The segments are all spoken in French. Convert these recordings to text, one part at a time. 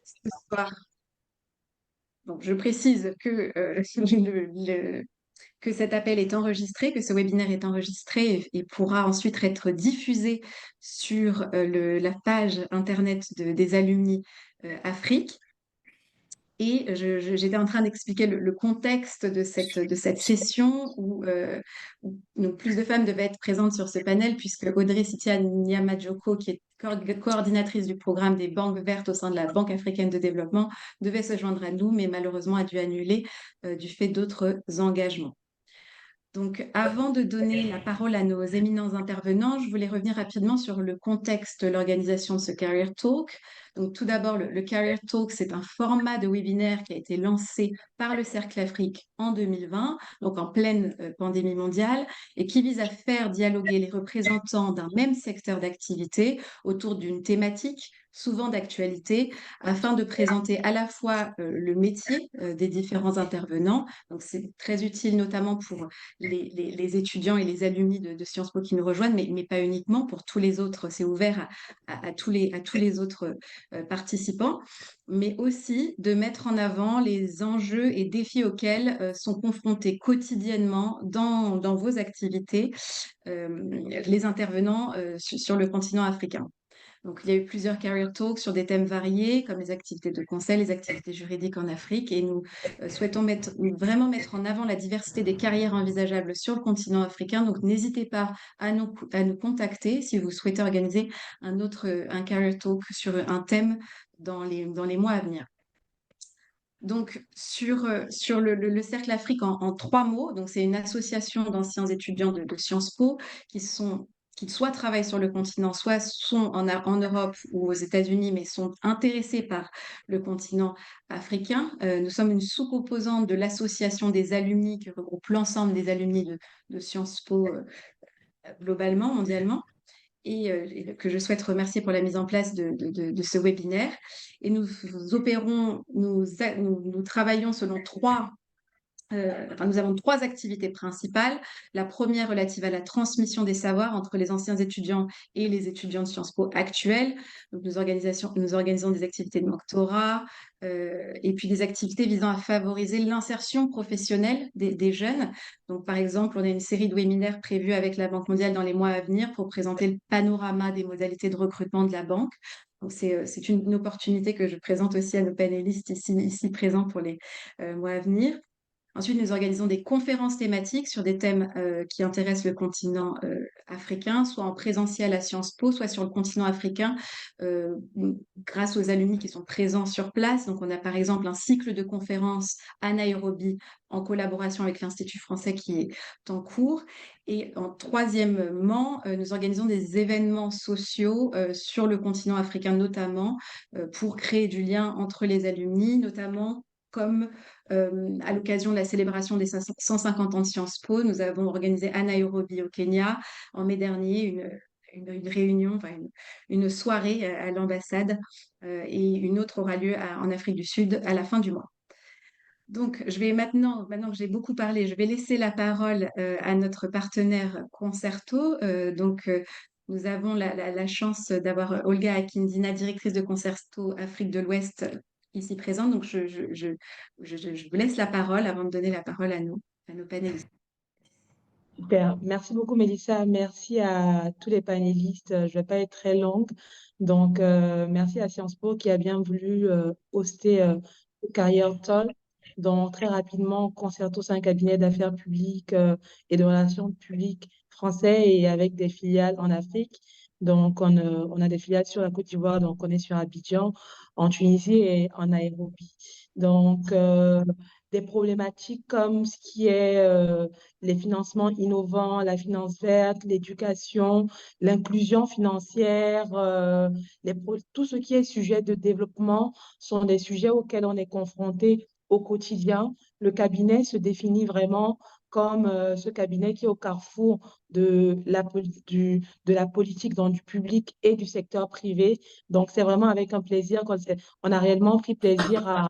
ce soir. Bon, je précise que, que cet appel est enregistré, que ce webinaire est enregistré et pourra ensuite être diffusé sur la page Internet des alumni Afrique. Et j'étais en train d'expliquer le contexte de cette session où donc plus de femmes devaient être présentes sur ce panel, puisque Audrey Sitia Nyamajoko, qui est coordinatrice du programme des banques vertes au sein de la Banque africaine de développement, devait se joindre à nous, mais malheureusement a dû annuler du fait d'autres engagements. Donc, avant de donner la parole à nos éminents intervenants, je voulais revenir rapidement sur le contexte de l'organisation de ce Career Talk. Donc, tout d'abord, le Career Talk, c'est un format de webinaire qui a été lancé par le Cercle Afrique en 2020, donc en pleine pandémie mondiale, et qui vise à faire dialoguer les représentants d'un même secteur d'activité autour d'une thématique souvent d'actualité, afin de présenter à la fois le métier des différents intervenants. Donc, c'est très utile notamment pour les étudiants et les alumni de Sciences Po qui nous rejoignent, mais pas uniquement, pour tous les autres, c'est ouvert à tous les autres participants, mais aussi de mettre en avant les enjeux et défis auxquels sont confrontés quotidiennement dans vos activités les intervenants sur le continent africain. Donc, il y a eu plusieurs career talks sur des thèmes variés, comme les activités de conseil, les activités juridiques en Afrique. Et nous souhaitons vraiment mettre en avant la diversité des carrières envisageables sur le continent africain. Donc, n'hésitez pas à nous contacter si vous souhaitez organiser un career talk sur un thème dans les mois à venir. Donc, sur le Cercle Afrique en 3 mots, donc c'est une association d'anciens étudiants de Sciences Po qui soit travaillent sur le continent, soit sont en Europe ou aux États-Unis, mais sont intéressés par le continent africain. Nous sommes une sous-composante de l'association des alumni qui regroupe l'ensemble des alumni de Sciences Po globalement, mondialement. Et que je souhaite remercier pour la mise en place de ce webinaire. Et nous travaillons selon nous avons 3 activités principales. La première relative à la transmission des savoirs entre les anciens étudiants et les étudiants de Sciences Po actuels. Donc, nous organisons des activités de mentorat et puis des activités visant à favoriser l'insertion professionnelle des jeunes. Donc, par exemple, on a une série de webinaires prévus avec la Banque mondiale dans les mois à venir pour présenter le panorama des modalités de recrutement de la banque. Donc, c'est une opportunité que je présente aussi à nos panélistes ici présents pour les mois à venir. Ensuite, nous organisons des conférences thématiques sur des thèmes qui intéressent le continent africain, soit en présentiel à Sciences Po, soit sur le continent africain, euh, grâce aux alumni qui sont présents sur place. Donc, on a par exemple un cycle de conférences à Nairobi en collaboration avec l'Institut français qui est en cours. Et troisièmement, nous organisons des événements sociaux sur le continent africain notamment pour créer du lien entre les alumni, notamment comme à l'occasion de la célébration des 150 ans de Sciences Po, nous avons organisé à Nairobi au Kenya en mai dernier une réunion, enfin une soirée à l'ambassade et une autre aura lieu en Afrique du Sud à la fin du mois. Donc, je vais maintenant que j'ai beaucoup parlé, je vais laisser la parole à notre partenaire Concerto. Nous avons la chance d'avoir Olga Akindina, directrice de Concerto Afrique de l'Ouest, ici présente. Donc, je vous laisse la parole avant de donner la parole à nos panélistes. Super. Merci beaucoup, Mélissa. Merci à tous les panélistes. Je ne vais pas être très longue. Donc, merci à Sciences Po qui a bien voulu hoster le Career Talk. Donc, très rapidement, Concerto, c'est un cabinet d'affaires publiques et de relations publiques français et avec des filiales en Afrique. Donc, on a des filiales sur la Côte d'Ivoire, donc on est sur Abidjan, en Tunisie et en Nairobi. Donc, des problématiques comme ce qui est les financements innovants, la finance verte, l'éducation, l'inclusion financière, tout ce qui est sujet de développement sont des sujets auxquels on est confronté au quotidien. Le cabinet se définit vraiment comme ce cabinet qui est au carrefour de la politique dans du public et du secteur privé. Donc, c'est vraiment avec un plaisir on a réellement pris plaisir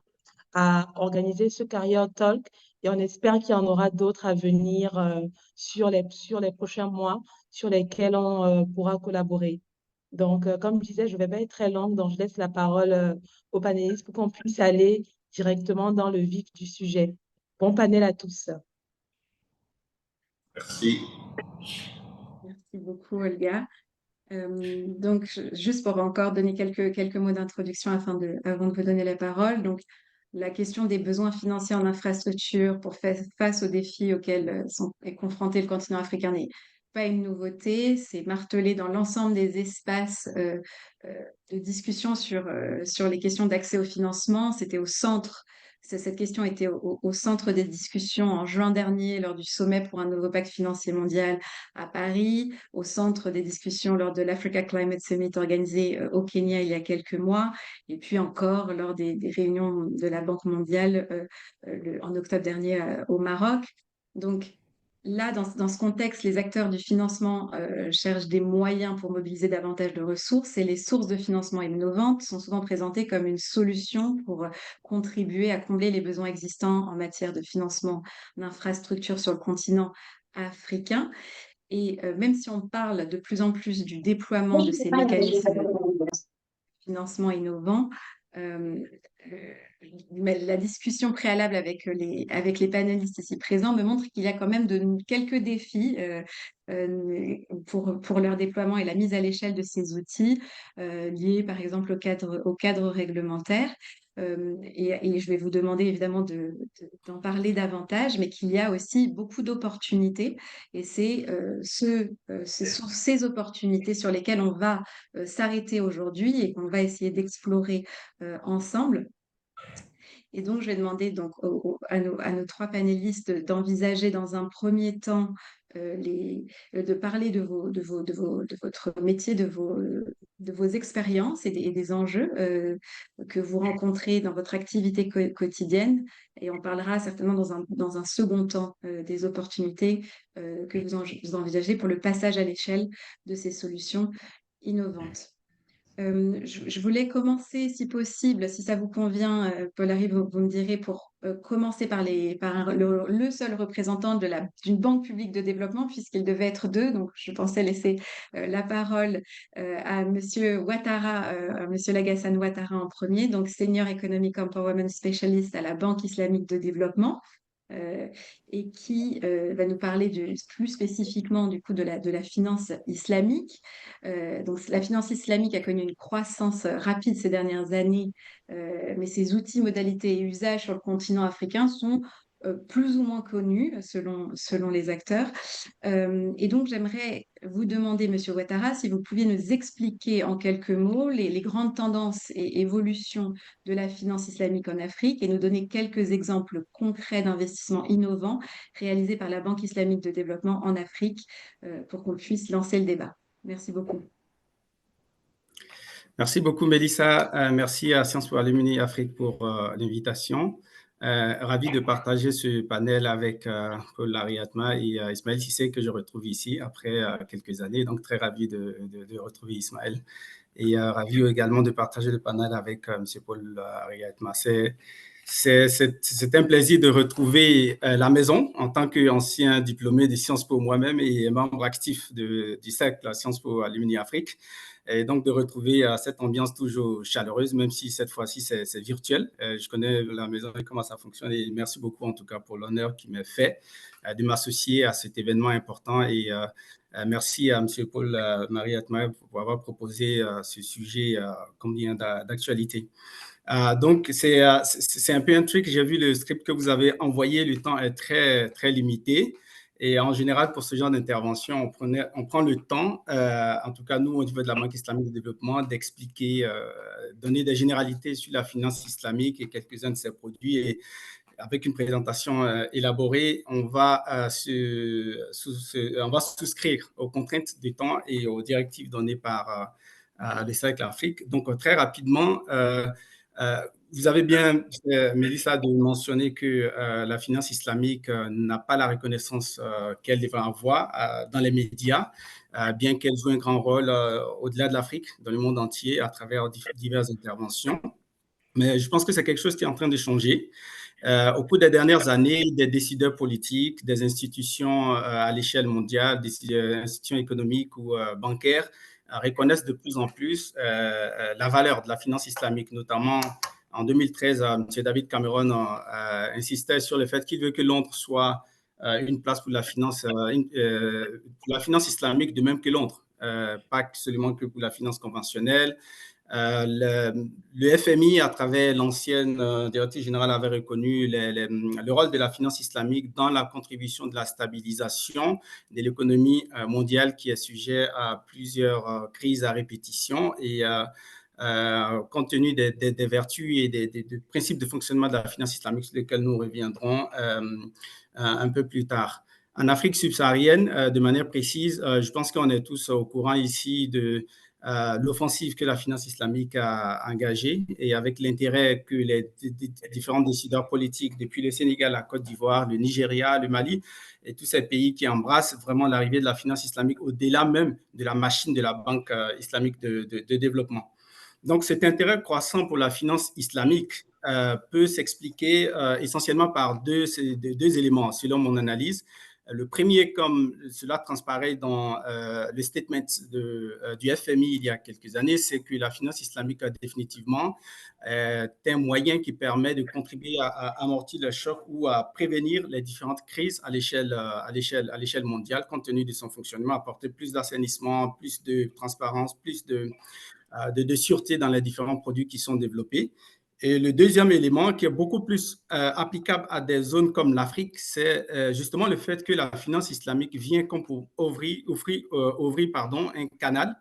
à organiser ce Career Talk et on espère qu'il y en aura d'autres à venir sur les prochains mois sur lesquels on pourra collaborer. Donc, comme je disais, je ne vais pas être très longue, donc je laisse la parole aux panélistes pour qu'on puisse aller directement dans le vif du sujet. Bon panel à tous. Merci. Merci beaucoup, Olga. Donc, juste pour encore donner quelques mots d'introduction avant de vous donner la parole. Donc, la question des besoins financiers en infrastructure pour faire face aux défis auxquels est confronté le continent africain n'est pas une nouveauté. C'est martelé dans l'ensemble des espaces euh, de discussion sur les questions d'accès au financement. C'était au centre. Cette question était au centre des discussions en juin dernier lors du sommet pour un nouveau pacte financier mondial à Paris, au centre des discussions lors de l'Africa Climate Summit organisé au Kenya il y a quelques mois, et puis encore lors des réunions de la Banque mondiale en octobre dernier au Maroc. Donc là, dans ce contexte, les acteurs du financement cherchent des moyens pour mobiliser davantage de ressources et les sources de financement innovantes sont souvent présentées comme une solution pour contribuer à combler les besoins existants en matière de financement d'infrastructures sur le continent africain. Et même si on parle de plus en plus du déploiement de ces mécanismes de financement innovants, euh, euh, mais la discussion préalable avec les panélistes ici présents me montre qu'il y a quand même quelques défis pour leur déploiement et la mise à l'échelle de ces outils liés par exemple au cadre réglementaire. Et je vais vous demander évidemment d'en parler davantage, mais qu'il y a aussi beaucoup d'opportunités et c'est sur ces opportunités sur lesquelles on va s'arrêter aujourd'hui et qu'on va essayer d'explorer ensemble. Et donc, je vais demander donc, à nos trois panélistes d'envisager dans un premier temps de parler de votre métier, de vos expériences et des enjeux que vous rencontrez dans votre activité quotidienne. Et on parlera certainement dans un second temps des opportunités que vous envisagez pour le passage à l'échelle de ces solutions innovantes. Je voulais commencer, si possible, si ça vous convient, Paul-Henri, vous me direz, pour commencer par le seul représentant d'une banque publique de développement, puisqu'il devait être deux. Donc, je pensais laisser la parole à Monsieur Ouattara, à Monsieur Lagassane Ouattara en premier, donc Senior Economic Empowerment Specialist à la Banque islamique de développement. euh, et qui va nous parler plus spécifiquement du coup de la finance islamique. Donc, la finance islamique a connu une croissance rapide ces dernières années, mais ses outils, modalités et usages sur le continent africain sont plus ou moins connus selon les acteurs. Et donc, j'aimerais vous demander, Monsieur Ouattara, si vous pouviez nous expliquer en quelques mots les grandes tendances et évolutions de la finance islamique en Afrique et nous donner quelques exemples concrets d'investissements innovants réalisés par la Banque islamique de développement en Afrique pour qu'on puisse lancer le débat. Merci beaucoup. Merci beaucoup, Mélissa. Merci à Sciences Po Alumni Afrique pour l'invitation. Ravi de partager ce panel avec Paul Lariatma et Ismaël Cissé que je retrouve ici après quelques années. Donc, très ravi de retrouver Ismaël. Et ravi également de partager le panel avec M. Paul Lariatma. C'est un plaisir de retrouver la maison en tant qu'ancien diplômé de Sciences Po moi-même et membre actif du cercle Sciences Po Alumni Afrique. Et donc de retrouver cette ambiance toujours chaleureuse, même si cette fois-ci c'est virtuel. Je connais la maison et comment ça fonctionne et merci beaucoup en tout cas pour l'honneur qui m'est fait de m'associer à cet événement important et merci à M. Paul Marie Atma pour avoir proposé ce sujet combien d'actualité. Donc, c'est un peu un truc. J'ai vu le script que vous avez envoyé. Le temps est très, très limité. Et en général, pour ce genre d'intervention, on prend le temps, en tout cas nous, au niveau de la Banque islamique de développement, d'expliquer, donner des généralités sur la finance islamique et quelques-uns de ses produits. Et avec une présentation élaborée, on va souscrire aux contraintes du temps et aux directives données par les cercles Afrique. Donc, très rapidement, vous avez bien, Mélissa, de mentionner que la finance islamique n'a pas la reconnaissance qu'elle devrait avoir dans les médias, bien qu'elle joue un grand rôle au-delà de l'Afrique, dans le monde entier, à travers diverses interventions. Mais je pense que c'est quelque chose qui est en train de changer. Au cours des dernières années, des décideurs politiques, des institutions à l'échelle mondiale, des institutions économiques ou bancaires reconnaissent de plus en plus la valeur de la finance islamique, notamment en 2013, M. David Cameron insistait sur le fait qu'il veut que Londres soit une place pour la finance islamique, de même que Londres, pas seulement que pour la finance conventionnelle. Le FMI, à travers l'ancienne directrice générale, avait reconnu le rôle de la finance islamique dans la contribution de la stabilisation de l'économie mondiale qui est sujet à plusieurs crises à répétition. Et compte tenu des vertus et des principes de fonctionnement de la finance islamique sur lesquels nous reviendrons un peu plus tard. En Afrique subsaharienne, de manière précise, je pense qu'on est tous au courant ici de l'offensive que la finance islamique a engagée et avec l'intérêt que les différents décideurs politiques, depuis le Sénégal, la Côte d'Ivoire, le Nigeria, le Mali, et tous ces pays qui embrassent vraiment l'arrivée de la finance islamique au-delà même de la machine de la Banque islamique de développement. Donc, cet intérêt croissant pour la finance islamique peut s'expliquer essentiellement par deux éléments, selon mon analyse. Le premier, comme cela transparaît dans le statement du FMI il y a quelques années, c'est que la finance islamique a définitivement un moyen qui permet de contribuer à amortir le choc ou à prévenir les différentes crises à l'échelle mondiale, compte tenu de son fonctionnement, apporter plus d'assainissement, plus de transparence, plus de sûreté dans les différents produits qui sont développés. Et le deuxième élément, qui est beaucoup plus applicable à des zones comme l'Afrique, c'est justement le fait que la finance islamique vient comme pour ouvrir un canal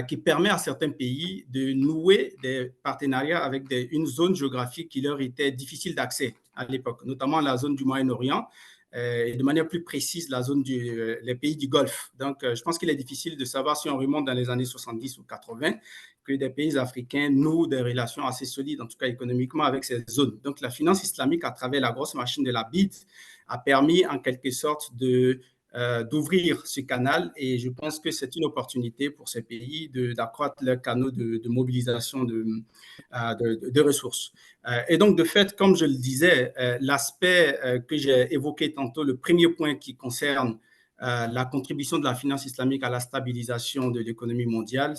qui permet à certains pays de nouer des partenariats avec une zone géographique qui leur était difficile d'accès à l'époque, notamment la zone du Moyen-Orient, et de manière plus précise la zone les pays du Golfe. Donc, je pense qu'il est difficile de savoir si on remonte dans les années 70 ou 80 que des pays africains nouent des relations assez solides, en tout cas économiquement, avec ces zones. Donc, la finance islamique, à travers la grosse machine de la BID, a permis en quelque sorte d'ouvrir ce canal et je pense que c'est une opportunité pour ces pays d'accroître leurs canaux de mobilisation de ressources. Et donc, de fait, comme je le disais, l'aspect que j'ai évoqué tantôt, le premier point qui concerne la contribution de la finance islamique à la stabilisation de l'économie mondiale,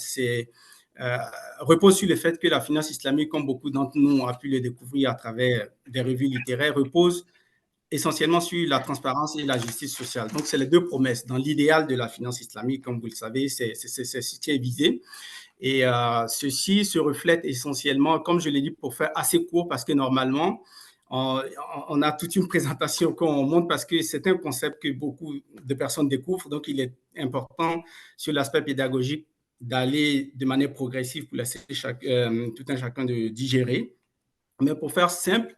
repose sur le fait que la finance islamique, comme beaucoup d'entre nous ont pu le découvrir à travers des revues littéraires, repose essentiellement sur la transparence et la justice sociale. Donc, c'est les deux promesses. Dans l'idéal de la finance islamique, comme vous le savez, c'est ce qui est visé. Et ceci se reflète essentiellement, comme je l'ai dit, pour faire assez court, parce que normalement, on a toute une présentation qu'on montre parce que c'est un concept que beaucoup de personnes découvrent. Donc, il est important sur l'aspect pédagogique d'aller de manière progressive pour laisser tout un chacun de digérer. Mais pour faire simple,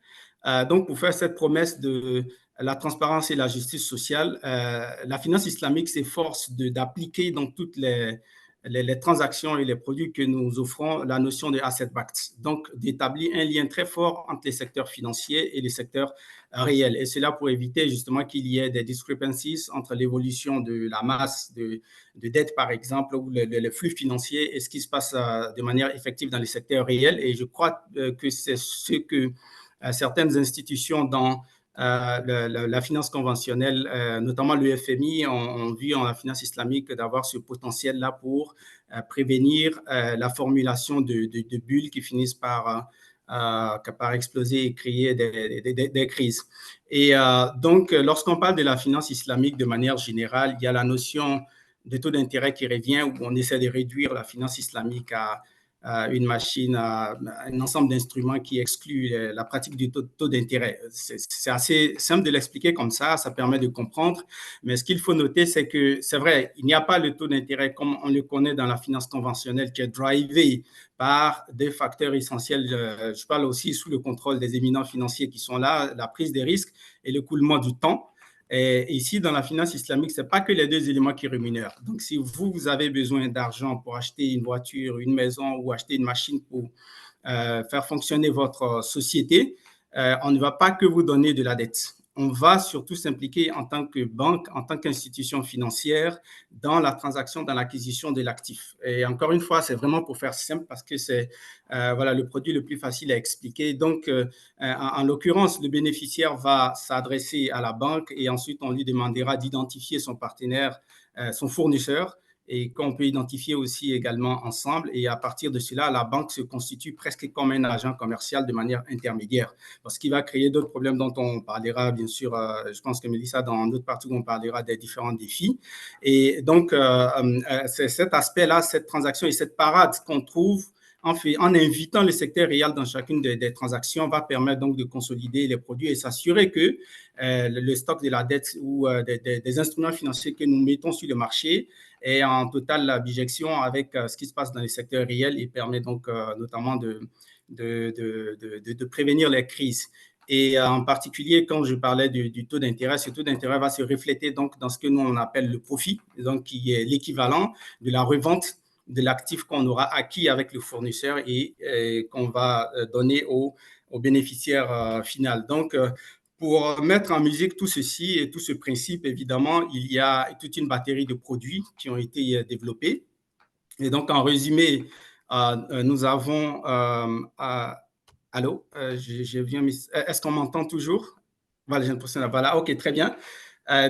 donc pour faire cette promesse de la transparence et la justice sociale, la finance islamique s'efforce d'appliquer dans toutes les transactions et les produits que nous offrons la notion de asset backed, donc d'établir un lien très fort entre les secteurs financiers et les secteurs réels. Et cela pour éviter justement qu'il y ait des discrepancies entre l'évolution de la masse de dette, par exemple, ou le flux financier et ce qui se passe de manière effective dans les secteurs réels. Et je crois que c'est ce que certaines institutions dans la finance conventionnelle, notamment le FMI, ont vu en la finance islamique d'avoir ce potentiel-là pour prévenir la formulation de bulles qui finissent par exploser et créer des crises. Et donc, lorsqu'on parle de la finance islamique de manière générale, il y a la notion de taux d'intérêt qui revient, où on essaie de réduire la finance islamique à une machine, un ensemble d'instruments qui excluent la pratique du taux d'intérêt. C'est assez simple de l'expliquer comme ça permet de comprendre. Mais ce qu'il faut noter, c'est que c'est vrai, il n'y a pas le taux d'intérêt comme on le connaît dans la finance conventionnelle qui est drivé par des facteurs essentiels. Je parle aussi sous le contrôle des éminents financiers qui sont là, la prise des risques et l'écoulement du temps. Et ici, dans la finance islamique, ce n'est pas que les deux éléments qui rémunèrent. Donc, si vous avez besoin d'argent pour acheter une voiture, une maison ou acheter une machine pour faire fonctionner votre société, on ne va pas que vous donner de la dette. On va surtout s'impliquer en tant que banque, en tant qu'institution financière dans la transaction, dans l'acquisition de l'actif. Et encore une fois, c'est vraiment pour faire simple parce que c'est le produit le plus facile à expliquer. Donc, en l'occurrence, le bénéficiaire va s'adresser à la banque et ensuite on lui demandera d'identifier son partenaire, son fournisseur. et qu'on peut identifier aussi également ensemble. Et à partir de cela, la banque se constitue presque comme un agent commercial de manière intermédiaire, ce qui va créer d'autres problèmes dont on parlera, bien sûr. Je pense que Mélissa, dans d'autres parties, on parlera des différents défis. Et donc, c'est cet aspect-là, cette transaction et cette parade qu'on trouve en invitant le secteur réel dans chacune des transactions, va permettre donc de consolider les produits et s'assurer que le stock de la dette ou des instruments financiers que nous mettons sur le marché est en totale bijection avec ce qui se passe dans le secteur réel et permet donc notamment de prévenir les crises. Et en particulier, quand je parlais du taux d'intérêt, ce taux d'intérêt va se refléter donc dans ce que nous on appelle le profit, donc qui est l'équivalent de la revente de l'actif qu'on aura acquis avec le fournisseur et qu'on va donner au bénéficiaire final. Donc, pour mettre en musique tout ceci et tout ce principe, évidemment, il y a toute une batterie de produits qui ont été développés. Et donc, en résumé, nous avons… allô, est-ce qu'on m'entend toujours? Voilà, j'ai l'impression là. Voilà, OK, très bien.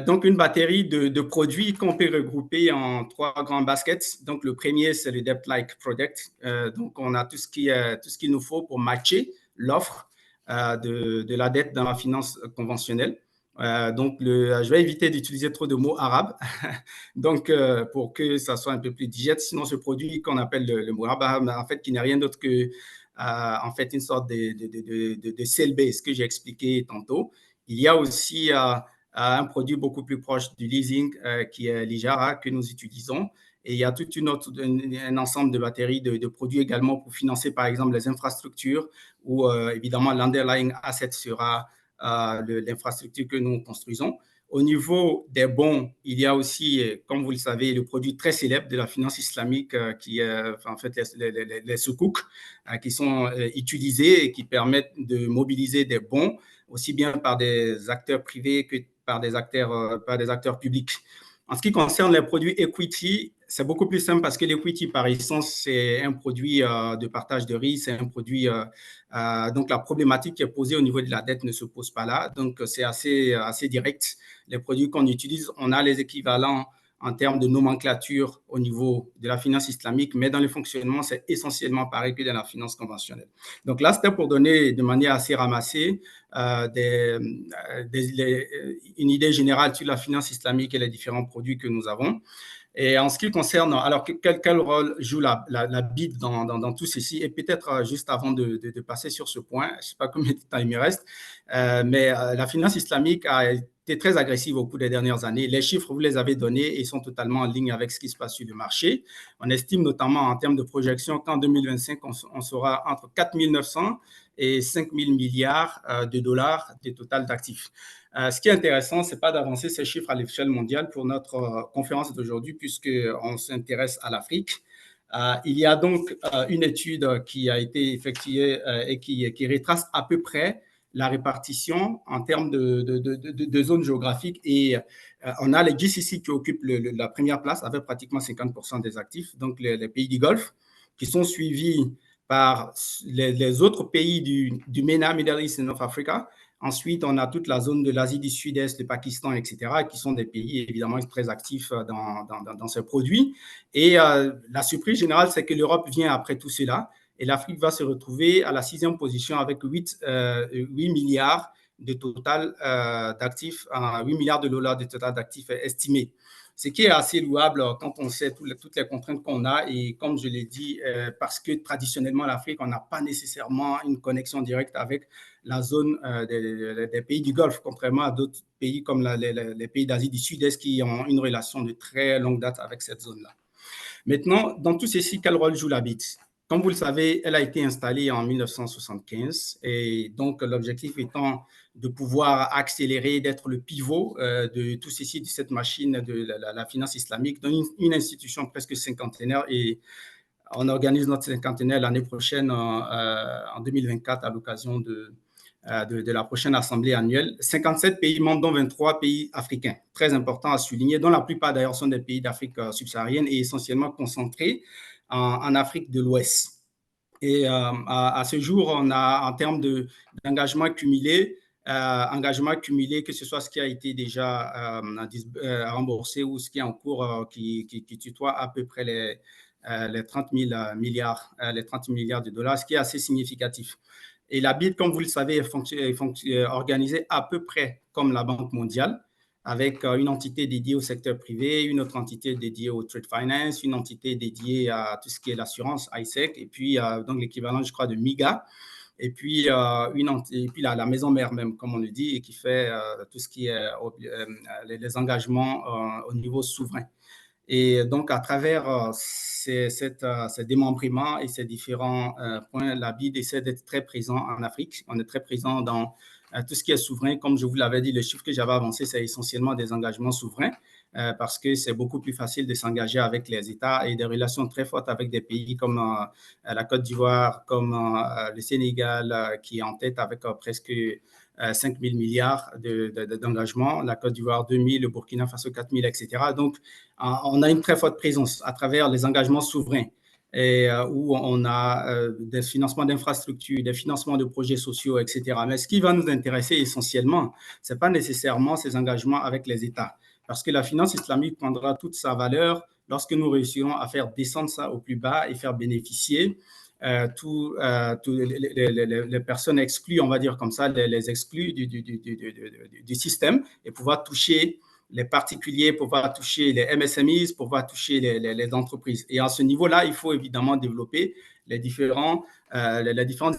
Donc, une batterie de produits qu'on peut regrouper en 3 grands baskets. Donc, le premier, c'est le Debt-like Product. Donc, on a tout ce qu'il nous faut pour matcher l'offre de la dette dans la finance conventionnelle. Donc, je vais éviter d'utiliser trop de mots arabes, donc pour que ça soit un peu plus digeste. Sinon, ce produit qu'on appelle le Mouraba, en fait, qui n'est rien d'autre que en fait une sorte de cell-base que j'ai expliqué tantôt. Il y a aussi un produit beaucoup plus proche du leasing qui est l'Ijara que nous utilisons. Et il y a tout un ensemble de batteries de produits également pour financer, par exemple, les infrastructures où, évidemment, l'underlying asset sera l'infrastructure que nous construisons. Au niveau des bons, il y a aussi, comme vous le savez, le produit très célèbre de la finance islamique qui est en fait les soukouk qui sont utilisés et qui permettent de mobiliser des bons aussi bien par des acteurs privés que par des acteurs publics. En ce qui concerne les produits equity, c'est beaucoup plus simple parce que l'equity, par essence, c'est un produit de partage de risque, c'est un produit… donc, la problématique qui est posée au niveau de la dette ne se pose pas là. Donc, c'est assez direct. Les produits qu'on utilise, on a les équivalents en termes de nomenclature au niveau de la finance islamique, mais dans le fonctionnement, c'est essentiellement pareil que dans la finance conventionnelle. Donc là, c'était pour donner de manière assez ramassée une idée générale sur la finance islamique et les différents produits que nous avons. Et en ce qui concerne, alors quel rôle joue la BID dans tout ceci? Et peut-être juste avant de passer sur ce point, je ne sais pas combien de temps il me reste, mais la finance islamique a été très agressive au cours des dernières années. Les chiffres, vous les avez donnés et sont totalement en ligne avec ce qui se passe sur le marché. On estime notamment en termes de projection qu'en 2025, on sera entre 4 900 et 5 000 milliards de dollars de total d'actifs. Ce qui est intéressant, ce n'est pas d'avancer ces chiffres à l'échelle mondiale pour notre conférence d'aujourd'hui, puisqu'on s'intéresse à l'Afrique. Il y a donc une étude qui a été effectuée et qui retrace à peu près la répartition en termes de zones géographiques. Et on a les GCC qui occupent la première place avec pratiquement 50% des actifs, donc les pays du Golfe, qui sont suivis par les autres pays du MENA, Middle East et North Africa. Ensuite, on a toute la zone de l'Asie du Sud-Est, le Pakistan, etc., qui sont des pays évidemment très actifs dans ces produits. Et la surprise générale, c'est que l'Europe vient après tout cela. Et l'Afrique va se retrouver à la 6e position avec 8 milliards de total d'actifs, 8 milliards de dollars de total d'actifs estimés. Ce qui est assez louable quand on sait toutes les contraintes qu'on a et comme je l'ai dit, parce que traditionnellement l'Afrique, on n'a pas nécessairement une connexion directe avec la zone des pays du Golfe, contrairement à d'autres pays comme les pays d'Asie du Sud-Est qui ont une relation de très longue date avec cette zone-là. Maintenant, dans tout ceci, quel rôle joue la BID? Comme vous le savez, elle a été installée en 1975 et donc l'objectif étant de pouvoir accélérer, d'être le pivot de tout ceci, de cette machine de la finance islamique, dans une institution presque cinquantenaire et on organise notre cinquantenaire l'année prochaine en 2024 à l'occasion de la prochaine assemblée annuelle. 57 pays membres, dont 23 pays africains. Très important à souligner, dont la plupart d'ailleurs sont des pays d'Afrique subsaharienne et essentiellement concentrés en Afrique de l'Ouest. Et à ce jour, on a, en termes d'engagement cumulé, engagement cumulé, que ce soit ce qui a été déjà remboursé ou ce qui est en cours, qui tutoie à peu près les 30 000 milliards, les 30 milliards de dollars, ce qui est assez significatif. Et la BID, comme vous le savez, est organisée à peu près comme la Banque mondiale, avec une entité dédiée au secteur privé, une autre entité dédiée au trade finance, une entité dédiée à tout ce qui est l'assurance, ISEC, et puis donc l'équivalent, je crois, de MIGA, et puis, la maison mère même, comme on le dit, et qui fait tout ce qui est les engagements au niveau souverain. Et donc, à travers ces démembrements et ces différents points, la BID essaie d'être très présent en Afrique. On est très présent dans tout ce qui est souverain. Comme je vous l'avais dit, le chiffre que j'avais avancé, c'est essentiellement des engagements souverains parce que c'est beaucoup plus facile de s'engager avec les États et des relations très fortes avec des pays comme la Côte d'Ivoire, comme le Sénégal, qui est en tête avec presque 5 000 milliards d'engagements, la Côte d'Ivoire 2 000, le Burkina Faso 4 000, etc. Donc, on a une très forte présence à travers les engagements souverains et où on a des financements d'infrastructures, des financements de projets sociaux, etc. Mais ce qui va nous intéresser essentiellement, ce n'est pas nécessairement ces engagements avec les États, parce que la finance islamique prendra toute sa valeur lorsque nous réussirons à faire descendre ça au plus bas et faire bénéficier les personnes exclues, on va dire comme ça, les exclus du système et pouvoir toucher les particuliers, pouvoir toucher les MSMEs, pouvoir toucher les entreprises. Et à ce niveau-là, il faut évidemment développer les différentes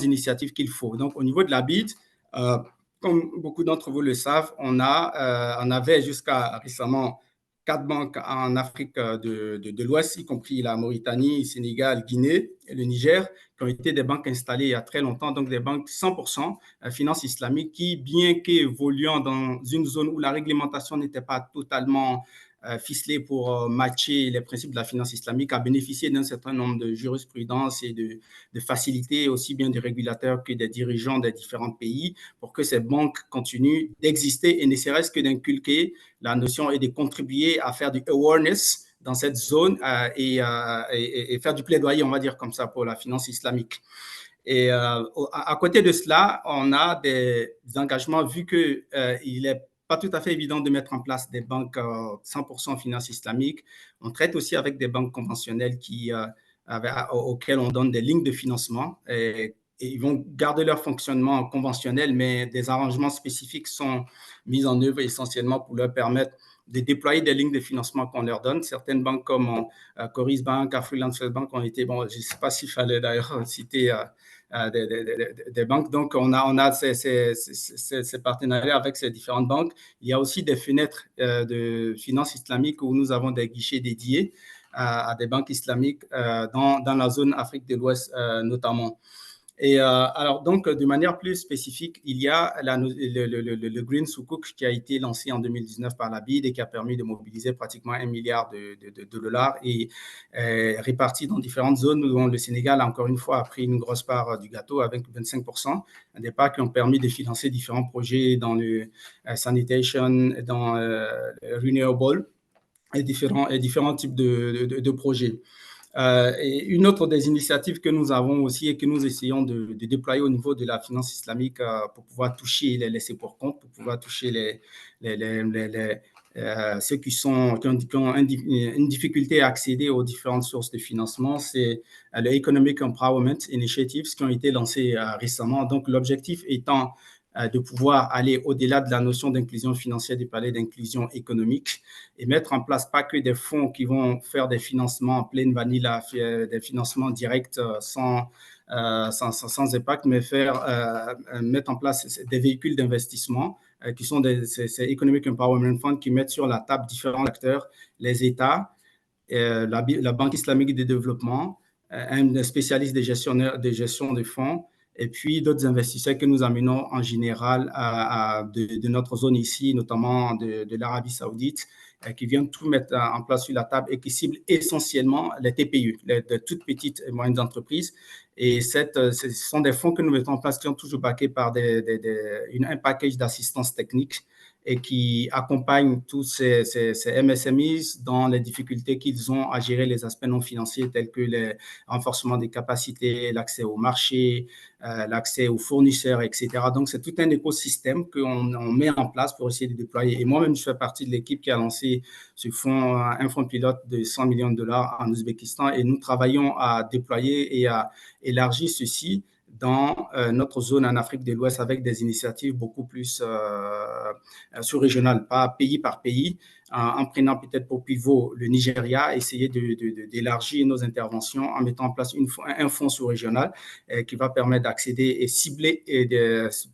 initiatives qu'il faut. Donc, au niveau de la BID, comme beaucoup d'entre vous le savent, on avait jusqu'à récemment 4 banques en Afrique de l'Ouest, y compris la Mauritanie, le Sénégal, Guinée et le Niger, qui ont été des banques installées il y a très longtemps, donc des banques 100% finance islamique qui, bien qu'évoluant dans une zone où la réglementation n'était pas totalement ficelée pour matcher les principes de la finance islamique, a bénéficié d'un certain nombre de jurisprudences et de facilités, aussi bien des régulateurs que des dirigeants des différents pays, pour que ces banques continuent d'exister et ne serait-ce que d'inculquer la notion et de contribuer à faire du awareness dans cette zone et faire du plaidoyer, on va dire comme ça, pour la finance islamique. Et à côté de cela, on a des engagements, vu qu'il n'est pas tout à fait évident de mettre en place des banques 100% finance islamique. On traite aussi avec des banques conventionnelles auxquelles on donne des lignes de financement. Et ils vont garder leur fonctionnement conventionnel, mais des arrangements spécifiques sont mis en œuvre essentiellement pour leur permettre de déployer des lignes de financement qu'on leur donne. Certaines banques comme Coris Bank, Afriland Bank ont été, bon, je ne sais pas s'il fallait d'ailleurs citer des banques. Donc, on a ces partenariats avec ces différentes banques. Il y a aussi des fenêtres de finances islamiques où nous avons des guichets dédiés à des banques islamiques dans la zone Afrique de l'Ouest notamment. Et alors, donc, de manière plus spécifique, il y a le Green Sukuk qui a été lancé en 2019 par la BID et qui a permis de mobiliser pratiquement 1 milliard de dollars et répartis dans différentes zones où le Sénégal, encore une fois, a pris une grosse part du gâteau avec 25%, des parts qui ont permis de financer différents projets dans le sanitation, dans renewable et différents types de projets. Et une autre des initiatives que nous avons aussi et que nous essayons de déployer au niveau de la finance islamique pour pouvoir toucher les laissés pour compte, pour pouvoir toucher ceux qui ont une difficulté à accéder aux différentes sources de financement, c'est le Economic Empowerment Initiatives qui ont été lancés récemment. Donc, l'objectif étant de pouvoir aller au-delà de la notion d'inclusion financière, de parler d'inclusion économique et mettre en place pas que des fonds qui vont faire des financements en pleine vanilla, des financements directs sans impact, mais mettre en place des véhicules d'investissement qui sont ces Economic Empowerment Funds qui mettent sur la table différents acteurs, les États, la Banque islamique de développement, un spécialiste de gestion de fonds, et puis d'autres investisseurs que nous amenons en général de notre zone ici, notamment de l'Arabie saoudite, qui viennent tout mettre en place sur la table et qui ciblent essentiellement les TPU, de toutes petites et moyennes entreprises. Et ce sont des fonds que nous mettons en place qui sont toujours backés par un package d'assistance technique et qui accompagne tous ces MSMEs dans les difficultés qu'ils ont à gérer les aspects non financiers tels que le renforcement des capacités, l'accès au marché, l'accès aux fournisseurs, etc. Donc, c'est tout un écosystème qu'on met en place pour essayer de déployer. Et moi-même, je fais partie de l'équipe qui a lancé ce fonds, un fonds pilote de 100 millions de dollars en Ouzbékistan, et nous travaillons à déployer et à élargir ceci dans notre zone en Afrique de l'Ouest avec des initiatives beaucoup plus sous-régionales, pas pays par pays, en prenant peut-être pour pivot le Nigeria, essayer d'élargir nos interventions en mettant en place un fonds sous-régional qui va permettre d'accéder et cibler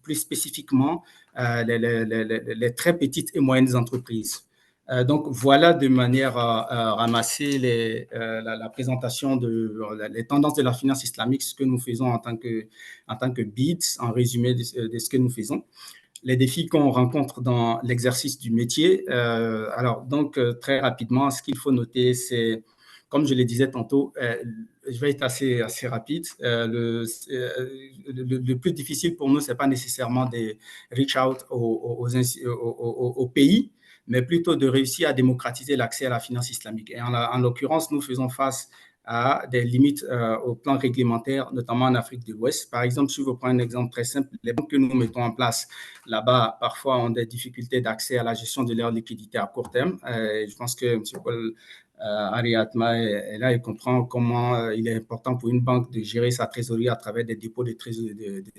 plus spécifiquement les très petites et moyennes entreprises. Donc, voilà de manière ramassée la présentation les tendances de la finance islamique, ce que nous faisons en tant que BIDS, en résumé de ce que nous faisons. Les défis qu'on rencontre dans l'exercice du métier. Alors, donc, très rapidement, ce qu'il faut noter, c'est, comme je le disais tantôt, je vais être assez rapide. Le plus difficile pour nous, ce n'est pas nécessairement de reach out aux pays, mais plutôt de réussir à démocratiser l'accès à la finance islamique. Et en l'occurrence, nous faisons face à des limites au plan réglementaire, notamment en Afrique de l'Ouest. Par exemple, si vous prenez un exemple très simple, les banques que nous mettons en place là-bas, parfois, ont des difficultés d'accès à la gestion de leur liquidité à court terme. Je pense que M. Paul Ariatma est là, il comprend comment il est important pour une banque de gérer sa trésorerie à travers des dépôts de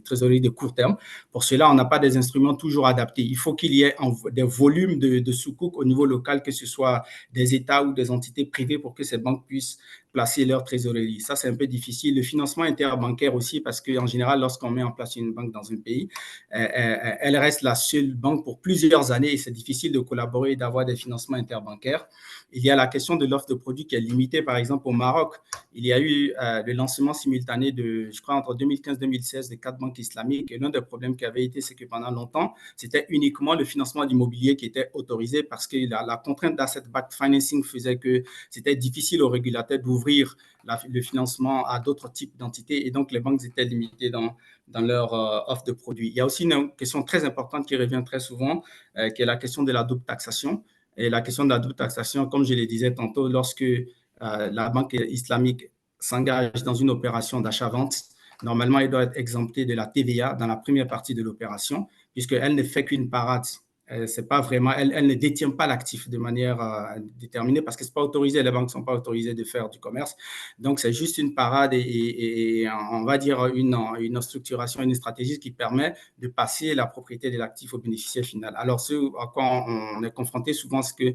trésorerie de court terme. Pour cela, on n'a pas des instruments toujours adaptés. Il faut qu'il y ait des volumes de sukuk au niveau local, que ce soit des États ou des entités privées, pour que ces banques puissent placer leur trésorerie. Ça, c'est un peu difficile. Le financement interbancaire aussi, parce qu'en général, lorsqu'on met en place une banque dans un pays, elle reste la seule banque pour plusieurs années et c'est difficile de collaborer et d'avoir des financements interbancaires. Il y a la question de l'offre de produits qui est limitée. Par exemple, au Maroc, il y a eu le lancement simultané je crois, entre 2015 et 2016 de 4 banques islamiques. Et l'un des problèmes qui avait été, c'est que pendant longtemps, c'était uniquement le financement d'immobilier qui était autorisé parce que la contrainte d'asset-backed financing faisait que c'était difficile aux régulateurs d'ouvrir le financement à d'autres types d'entités et donc les banques étaient limitées dans leur offre de produits. Il y a aussi une question très importante qui revient très souvent, qui est la question de la double taxation. Et la question de la double taxation, comme je le disais tantôt, lorsque la banque islamique s'engage dans une opération d'achat-vente, normalement, elle doit être exemptée de la TVA dans la première partie de l'opération, puisqu'elle ne fait qu'une parade. C'est pas vraiment, elle ne détient pas l'actif de manière déterminée parce que c'est pas autorisé, les banques ne sont pas autorisées de faire du commerce. Donc, c'est juste une parade et on va dire une structuration, une stratégie qui permet de passer la propriété de l'actif au bénéficiaire final. Alors, ce à quoi on est confronté souvent, c'est que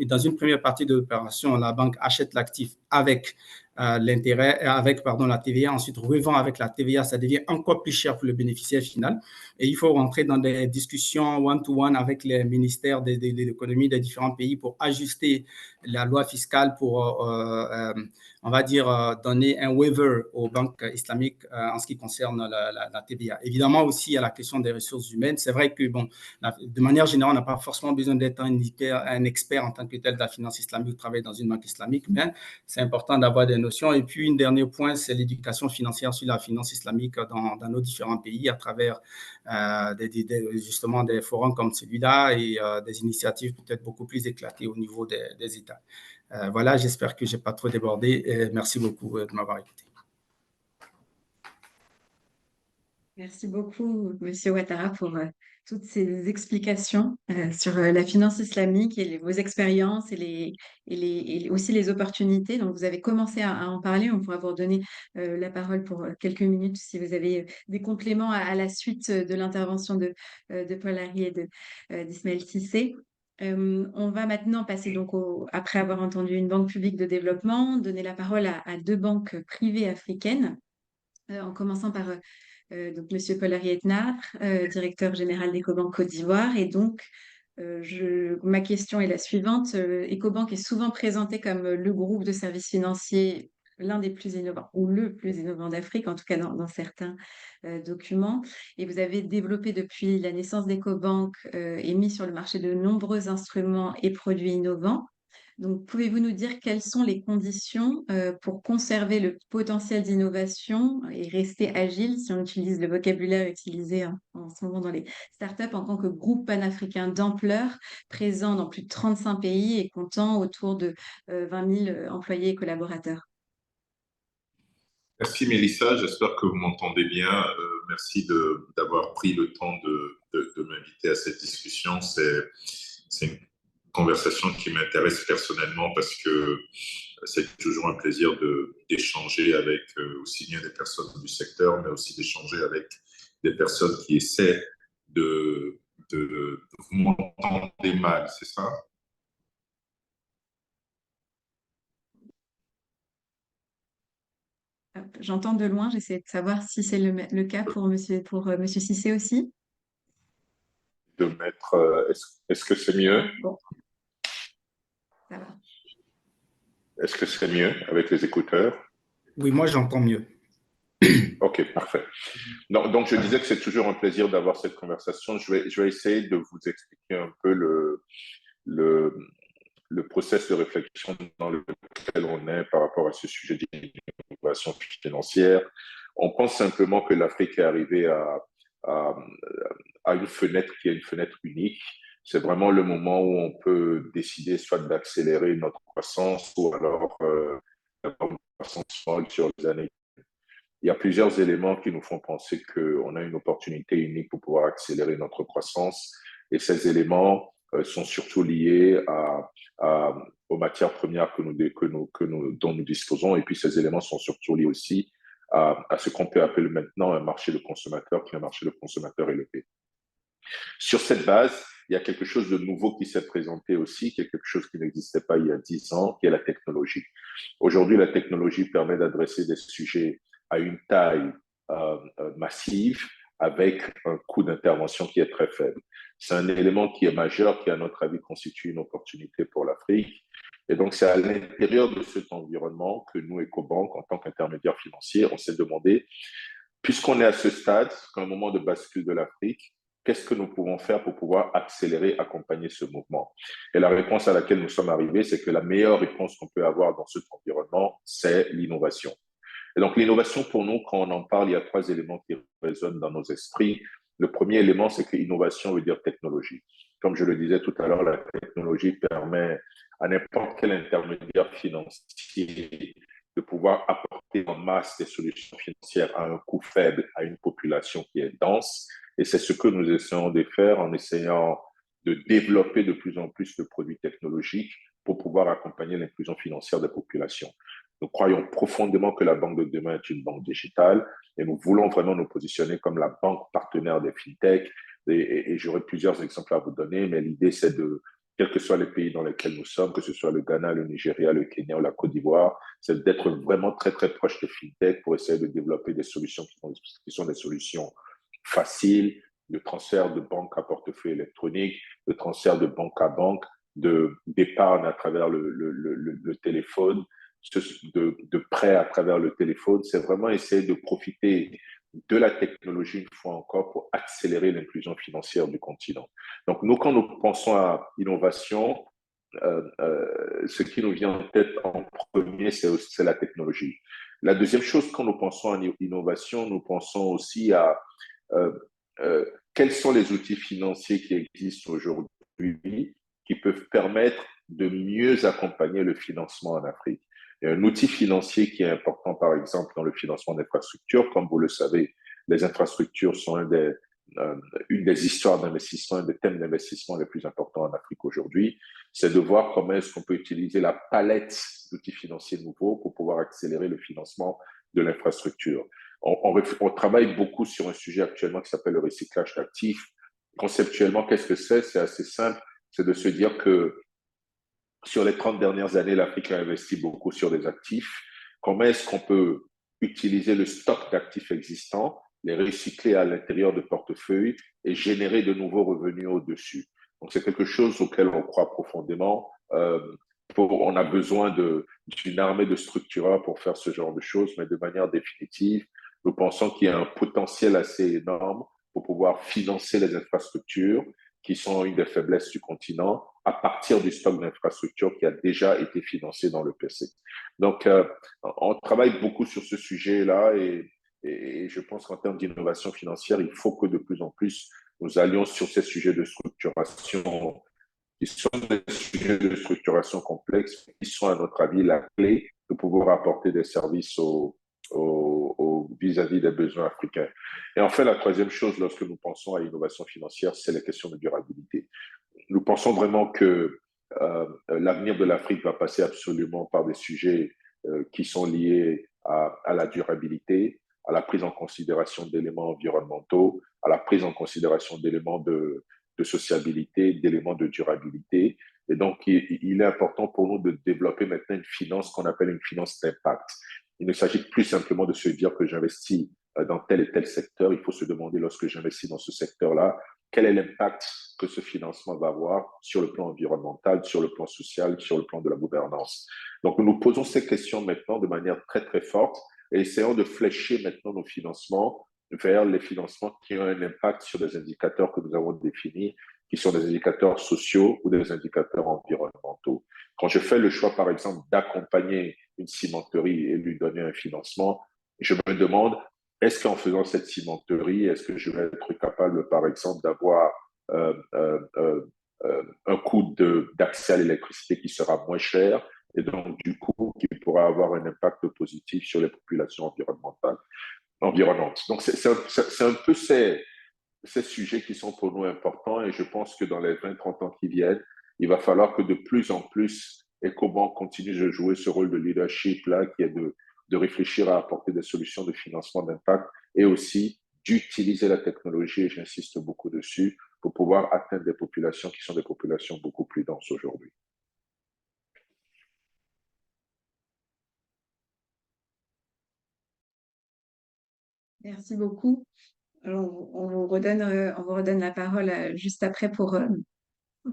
dans une première partie de l'opération, la banque achète l'actif avec l'intérêt, avec la TVA, ensuite revend avec la TVA, ça devient encore plus cher pour le bénéficiaire final. Et il faut rentrer dans des discussions one-to-one avec les ministères de l'économie des différents pays pour ajuster la loi fiscale pour, on va dire, donner un waiver aux banques islamiques en ce qui concerne la TVA. Évidemment aussi, il y a la question des ressources humaines. C'est vrai que, bon, de manière générale, on n'a pas forcément besoin d'être un expert en tant que tel de la finance islamique ou travailler dans une banque islamique, mais c'est important d'avoir des notions. Et puis, un dernier point, c'est l'éducation financière sur la finance islamique dans nos différents pays à travers justement des forums comme celui-là et des initiatives peut-être beaucoup plus éclatées au niveau des États. Voilà, j'espère que je n'ai pas trop débordé. Et merci beaucoup de m'avoir écouté. Merci beaucoup, Monsieur Ouattara, pour toutes ces explications sur la finance islamique et vos expériences et aussi les opportunités. Donc, vous avez commencé à en parler. On pourra vous redonner la parole pour quelques minutes si vous avez des compléments à la suite de l'intervention de Paul Harry et d'Ismaël Cissé. On va maintenant passer donc après avoir entendu une banque publique de développement, donner la parole à deux banques privées africaines, en commençant par donc Monsieur Paul Arietnard, directeur général d'Ecobank Côte d'Ivoire. Et donc, ma question est la suivante. Ecobank est souvent présenté comme le groupe de services financiers, l'un des plus innovants, ou le plus innovant d'Afrique, en tout cas dans certains documents. Et vous avez développé depuis la naissance d'Ecobank et mis sur le marché de nombreux instruments et produits innovants. Donc, pouvez-vous nous dire quelles sont les conditions pour conserver le potentiel d'innovation et rester agile, si on utilise le vocabulaire utilisé en ce moment dans les startups, en tant que groupe panafricain d'ampleur, présent dans plus de 35 pays et comptant autour de 20 000 employés et collaborateurs? Merci Mélissa, j'espère que vous m'entendez bien. Merci d'avoir pris le temps de m'inviter à cette discussion. C'est une conversation qui m'intéresse personnellement parce que c'est toujours un plaisir d'échanger avec aussi bien des personnes du secteur, mais aussi d'échanger avec des personnes qui essaient de vous m'entendez mal, c'est ça? J'entends de loin, j'essaie de savoir si c'est le cas pour monsieur Cissé aussi. De mettre, est-ce que c'est mieux? Ah, bon, ça va. Est-ce que c'est mieux avec les écouteurs? Oui, moi, j'entends mieux. Ok, parfait. Donc, je disais que c'est toujours un plaisir d'avoir cette conversation. Je vais essayer de vous expliquer un peu le, le process de réflexion dans lequel on est par rapport à ce sujet d'innovation financière. On pense simplement que l'Afrique est arrivée à, à une fenêtre qui est une fenêtre unique. C'est vraiment le moment où on peut décider soit d'accélérer notre croissance ou alors d'avoir une croissance folle sur les années. Il y a plusieurs éléments qui nous font penser qu'on a une opportunité unique pour pouvoir accélérer notre croissance. Et ces éléments sont surtout liés aux matières premières dont nous disposons. Et puis ces éléments sont surtout liés aussi à ce qu'on peut appeler maintenant un marché de consommateurs, qui est un marché de consommateurs élevé. Sur cette base, il y a quelque chose de nouveau qui s'est présenté aussi, qui est quelque chose qui n'existait pas il y a 10 ans, qui est la technologie. Aujourd'hui, la technologie permet d'adresser des sujets à une taille massive avec un coût d'intervention qui est très faible. C'est un élément qui est majeur, qui à notre avis constitue une opportunité pour l'Afrique. Et donc, c'est à l'intérieur de cet environnement que nous, Ecobank, en tant qu'intermédiaire financier, on s'est demandé, puisqu'on est à ce stade, un moment de bascule de l'Afrique, qu'est-ce que nous pouvons faire pour pouvoir accélérer, accompagner ce mouvement? Et la réponse à laquelle nous sommes arrivés, c'est que la meilleure réponse qu'on peut avoir dans cet environnement, c'est l'innovation. Et donc, l'innovation, pour nous, quand on en parle, il y a 3 éléments qui résonnent dans nos esprits. Le premier élément, c'est que innovation veut dire technologie. Comme je le disais tout à l'heure, la technologie permet à n'importe quel intermédiaire financier de pouvoir apporter en masse des solutions financières à un coût faible à une population qui est dense. Et c'est ce que nous essayons de faire en essayant de développer de plus en plus de produits technologiques pour pouvoir accompagner l'inclusion financière des populations. Nous croyons profondément que la banque de demain est une banque digitale et nous voulons vraiment nous positionner comme la banque partenaire des fintechs. Et j'aurai plusieurs exemples à vous donner, mais l'idée, c'est de, quels que soient les pays dans lesquels nous sommes, que ce soit le Ghana, le Nigeria, le Kenya ou la Côte d'Ivoire, c'est d'être vraiment très, très proche des fintechs pour essayer de développer des solutions qui sont des solutions faciles, de transfert de banque à portefeuille électronique, de transfert de banque à banque, d'épargne à travers le téléphone, de prêts à travers le téléphone. C'est vraiment essayer de profiter de la technologie une fois encore pour accélérer l'inclusion financière du continent. Donc nous, quand nous pensons à innovation, ce qui nous vient en tête en premier, c'est la technologie. La deuxième chose, quand nous pensons à innovation, nous pensons aussi à quels sont les outils financiers qui existent aujourd'hui qui peuvent permettre de mieux accompagner le financement en Afrique. Il y a un outil financier qui est important, par exemple, dans le financement d'infrastructures. Comme vous le savez, les infrastructures sont une des histoires d'investissement, un des thèmes d'investissement les plus importants en Afrique aujourd'hui. C'est de voir comment est-ce qu'on peut utiliser la palette d'outils financiers nouveaux pour pouvoir accélérer le financement de l'infrastructure. On travaille beaucoup sur un sujet actuellement qui s'appelle le recyclage d'actifs. Conceptuellement, qu'est-ce que c'est? C'est assez simple. C'est de se dire que sur les 30 dernières années, l'Afrique a investi beaucoup sur des actifs. Comment est-ce qu'on peut utiliser le stock d'actifs existants, les recycler à l'intérieur de portefeuilles et générer de nouveaux revenus au-dessus? Donc, c'est quelque chose auquel on croit profondément. On a besoin d'une armée de structureurs pour faire ce genre de choses, mais de manière définitive, nous pensons qu'il y a un potentiel assez énorme pour pouvoir financer les infrastructures qui sont une des faiblesses du continent à partir du stock d'infrastructures qui a déjà été financé dans le PC. Donc, on travaille beaucoup sur ce sujet-là et je pense qu'en termes d'innovation financière, il faut que de plus en plus nous allions sur ces sujets de structuration qui sont des sujets de structuration complexes, qui sont, à notre avis, la clé de pouvoir apporter des services vis-à-vis des besoins africains. Et enfin, la troisième chose, lorsque nous pensons à l'innovation financière, c'est la question de durabilité. Nous pensons vraiment que l'avenir de l'Afrique va passer absolument par des sujets qui sont liés à la durabilité, à la prise en considération d'éléments environnementaux, à la prise en considération d'éléments de sociabilité, d'éléments de durabilité. Et donc, il est important pour nous de développer maintenant une finance qu'on appelle une finance d'impact. Il ne s'agit plus simplement de se dire que j'investis dans tel et tel secteur. Il faut se demander, lorsque j'investis dans ce secteur-là, quel est l'impact que ce financement va avoir sur le plan environnemental, sur le plan social, sur le plan de la gouvernance. Donc, nous nous posons ces questions maintenant de manière très, très forte et essayons de flécher maintenant nos financements vers les financements qui ont un impact sur des indicateurs que nous avons définis, qui sont des indicateurs sociaux ou des indicateurs environnementaux. Quand je fais le choix, par exemple, d'accompagner une cimenterie et lui donner un financement, je me demande, est-ce qu'en faisant cette cimenterie, est-ce que je vais être capable, par exemple, d'avoir un coût d'accès à l'électricité qui sera moins cher et donc, du coup, qui pourra avoir un impact positif sur les populations environnantes. Donc, c'est un peu ces sujets qui sont pour nous importants et je pense que dans les 20-30 ans qui viennent, il va falloir que de plus en plus EcoBank continue de jouer ce rôle de leadership là, qui est de réfléchir à apporter des solutions de financement d'impact et aussi d'utiliser la technologie, et j'insiste beaucoup dessus, pour pouvoir atteindre des populations qui sont des populations beaucoup plus denses aujourd'hui. Merci beaucoup. Alors, on vous redonne la parole juste après pour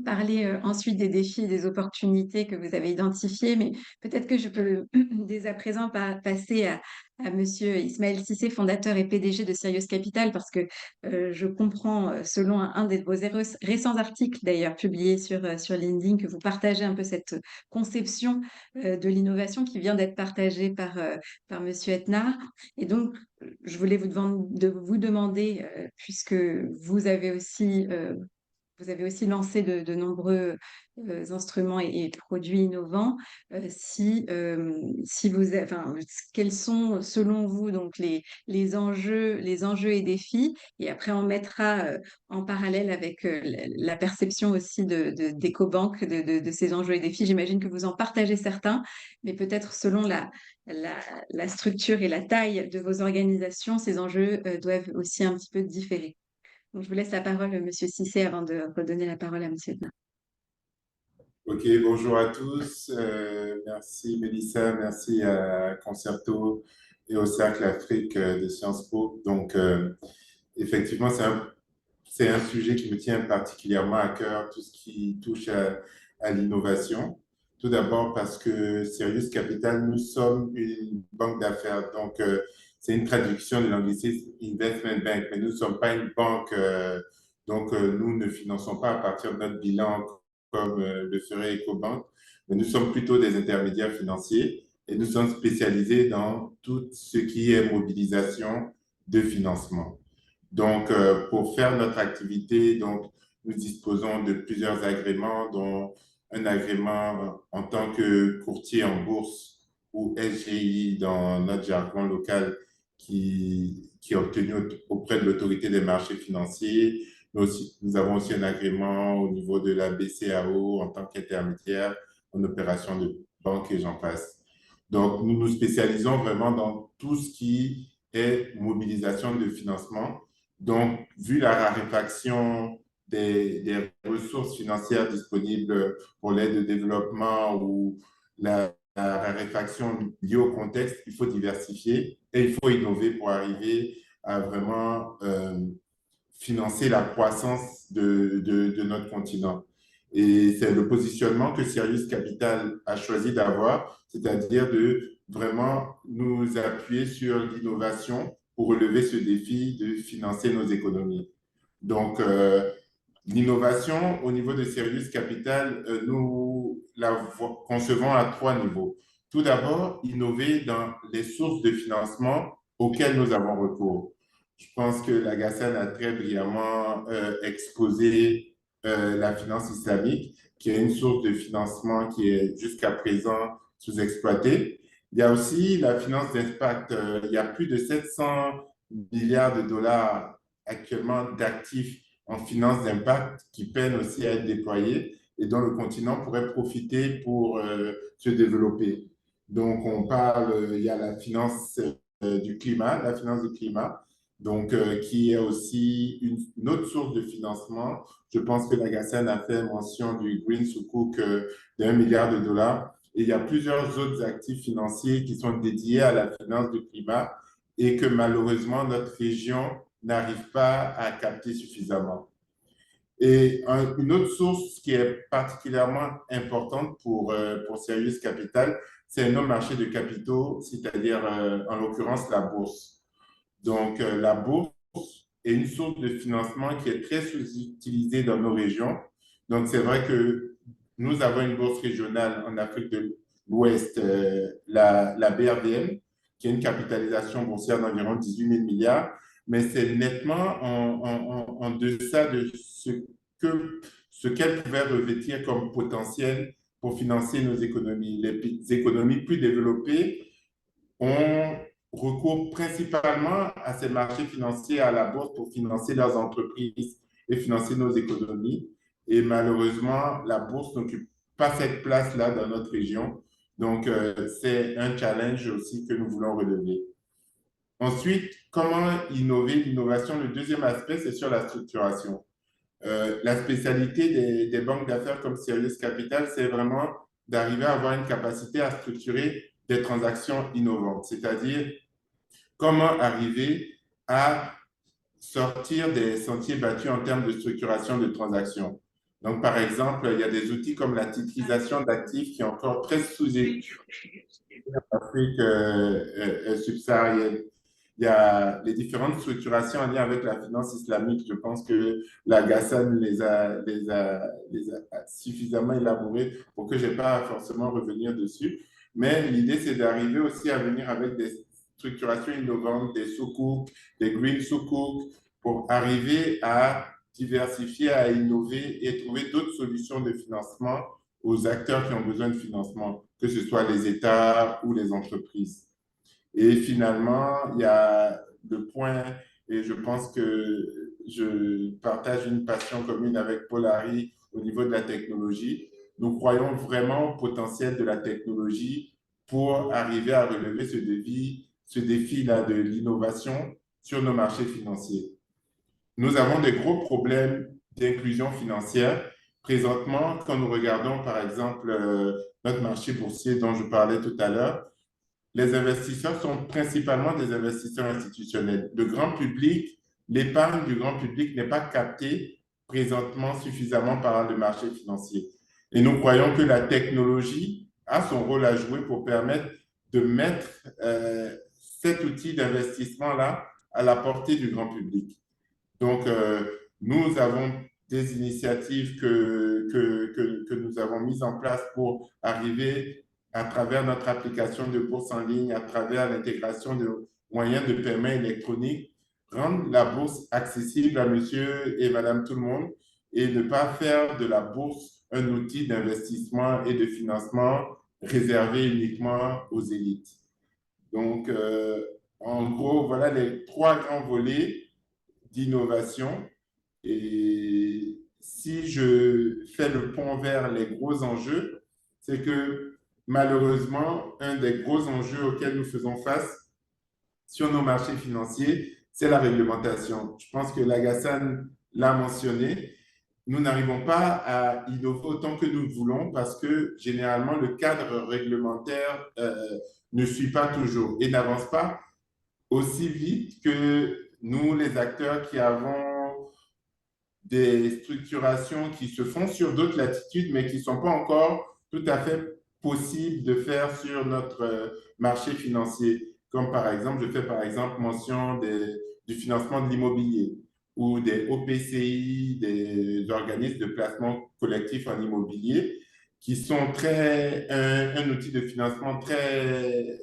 parler ensuite des défis et des opportunités que vous avez identifiés, mais peut-être que je peux dès à présent passer à Monsieur Ismaël Cissé, fondateur et PDG de Sirius Capital, parce que je comprends, selon un de vos récents articles d'ailleurs publiés sur LinkedIn, que vous partagez un peu cette conception de l'innovation qui vient d'être partagée par Monsieur Etnard. Et donc, je voulais vous demander, puisque vous avez aussi lancé de nombreux instruments et produits innovants. Quels sont, selon vous, donc les enjeux et défis? Et après, on mettra en parallèle avec la perception aussi d'EcoBank de ces enjeux et défis. J'imagine que vous en partagez certains, mais peut-être selon la structure et la taille de vos organisations, ces enjeux doivent aussi un petit peu différer. Donc, je vous laisse la parole, Monsieur Cissé, avant de redonner la parole à Monsieur Edna. Ok, bonjour à tous. Merci Mélissa, merci à Concerto et au Cercle Afrique de Sciences Po. Donc, effectivement, c'est un sujet qui me tient particulièrement à cœur, tout ce qui touche à l'innovation. Tout d'abord parce que Sirius Capital, nous sommes une banque d'affaires. Donc, c'est une traduction de l'anglicisme Investment Bank, mais nous ne sommes pas une banque. Donc, nous ne finançons pas à partir de notre bilan comme le ferait EcoBank, mais nous sommes plutôt des intermédiaires financiers et nous sommes spécialisés dans tout ce qui est mobilisation de financement. Donc, pour faire notre activité, donc, nous disposons de plusieurs agréments, dont un agrément en tant que courtier en bourse ou SGI dans notre jargon local qui est obtenu auprès de l'autorité des marchés financiers. Nous avons aussi un agrément au niveau de la BCAO en tant qu'intermédiaire en opération de banque et j'en passe. Donc, nous nous spécialisons vraiment dans tout ce qui est mobilisation de financement. Donc, vu la raréfaction des ressources financières disponibles pour l'aide au développement ou la raréfaction liée au contexte, il faut diversifier et il faut innover pour arriver à vraiment financer la croissance de notre continent. Et c'est le positionnement que Sirius Capital a choisi d'avoir, c'est-à-dire de vraiment nous appuyer sur l'innovation pour relever ce défi de financer nos économies. Donc, L'innovation au niveau de Sirius Capital, nous la concevons à trois niveaux. Tout d'abord, innover dans les sources de financement auxquelles nous avons recours. Je pense que Lagacane a très brillamment exposé la finance islamique, qui est une source de financement qui est jusqu'à présent sous-exploitée. Il y a aussi la finance d'impact. Il y a plus de 700 milliards de dollars actuellement d'actifs en finance d'impact qui peinent aussi à être déployés et dont le continent pourrait profiter pour se développer. Donc, on parle, il y a la finance du climat, la finance du climat, donc qui est aussi une autre source de financement. Je pense que Lagacane a fait mention du Green Sukuk d'1 milliard de dollars. Et il y a plusieurs autres actifs financiers qui sont dédiés à la finance du climat et que malheureusement notre région n'arrive pas à capter suffisamment. Et une autre source qui est particulièrement importante pour Sirius Capital, c'est nos marchés de capitaux, c'est-à-dire en l'occurrence la bourse. Donc la bourse est une source de financement qui est très sous-utilisée dans nos régions. Donc c'est vrai que nous avons une bourse régionale en Afrique de l'Ouest, la BRDM, qui a une capitalisation boursière d'environ 18 000 milliards, mais c'est nettement en deçà de ce qu'elle pouvait revêtir comme potentiel pour financer nos économies. Les économies plus développées ont recours principalement à ces marchés financiers, à la bourse pour financer leurs entreprises et financer nos économies. Et malheureusement, la bourse n'occupe pas cette place-là dans notre région. Donc, c'est un challenge aussi que nous voulons relever. Ensuite, comment innover l'innovation? Le deuxième aspect, c'est sur la structuration. La spécialité des banques d'affaires comme Sirius Capital, c'est vraiment d'arriver à avoir une capacité à structurer des transactions innovantes, c'est-à-dire comment arriver à sortir des sentiers battus en termes de structuration de transactions. Donc, par exemple, il y a des outils comme la titrisation d'actifs qui est encore très sous-étudiée en Afrique subsaharienne. Il y a les différentes structurations en lien avec la finance islamique. Je pense que la Gassan les a suffisamment élaborées pour que je n'ai pas forcément revenir dessus. Mais l'idée, c'est d'arriver aussi à venir avec des structurations innovantes, des sukuk, des green sukuk, pour arriver à diversifier, à innover et trouver d'autres solutions de financement aux acteurs qui ont besoin de financement, que ce soit les États ou les entreprises. Et finalement, il y a le point, et je pense que je partage une passion commune avec Paul Harry au niveau de la technologie. Nous croyons vraiment au potentiel de la technologie pour arriver à relever ce défi-là de l'innovation sur nos marchés financiers. Nous avons des gros problèmes d'inclusion financière. Présentement, quand nous regardons par exemple notre marché boursier dont je parlais tout à l'heure, les investisseurs sont principalement des investisseurs institutionnels. Le grand public, l'épargne du grand public n'est pas captée présentement suffisamment par le marché financier. Et nous croyons que la technologie a son rôle à jouer pour permettre de mettre cet outil d'investissement-là à la portée du grand public. Donc, nous avons des initiatives que nous avons mises en place pour arriver à travers notre application de bourse en ligne, à travers l'intégration de moyens de paiement électronique, rendre la bourse accessible à monsieur et madame tout le monde et ne pas faire de la bourse un outil d'investissement et de financement réservé uniquement aux élites. Donc, en gros, voilà les trois grands volets d'innovation. Et si je fais le pont vers les gros enjeux, c'est que malheureusement, un des gros enjeux auxquels nous faisons face sur nos marchés financiers, c'est la réglementation. Je pense que Lagacane l'a mentionné. Nous n'arrivons pas à innover autant que nous voulons parce que généralement, le cadre réglementaire ne suit pas toujours et n'avance pas aussi vite que nous, les acteurs qui avons des structurations qui se font sur d'autres latitudes, mais qui ne sont pas encore tout à fait possibles de faire sur notre marché financier. Comme par exemple, je fais par exemple mention du financement de l'immobilier ou des OPCI, des organismes de placement collectif en immobilier, qui sont un outil de financement très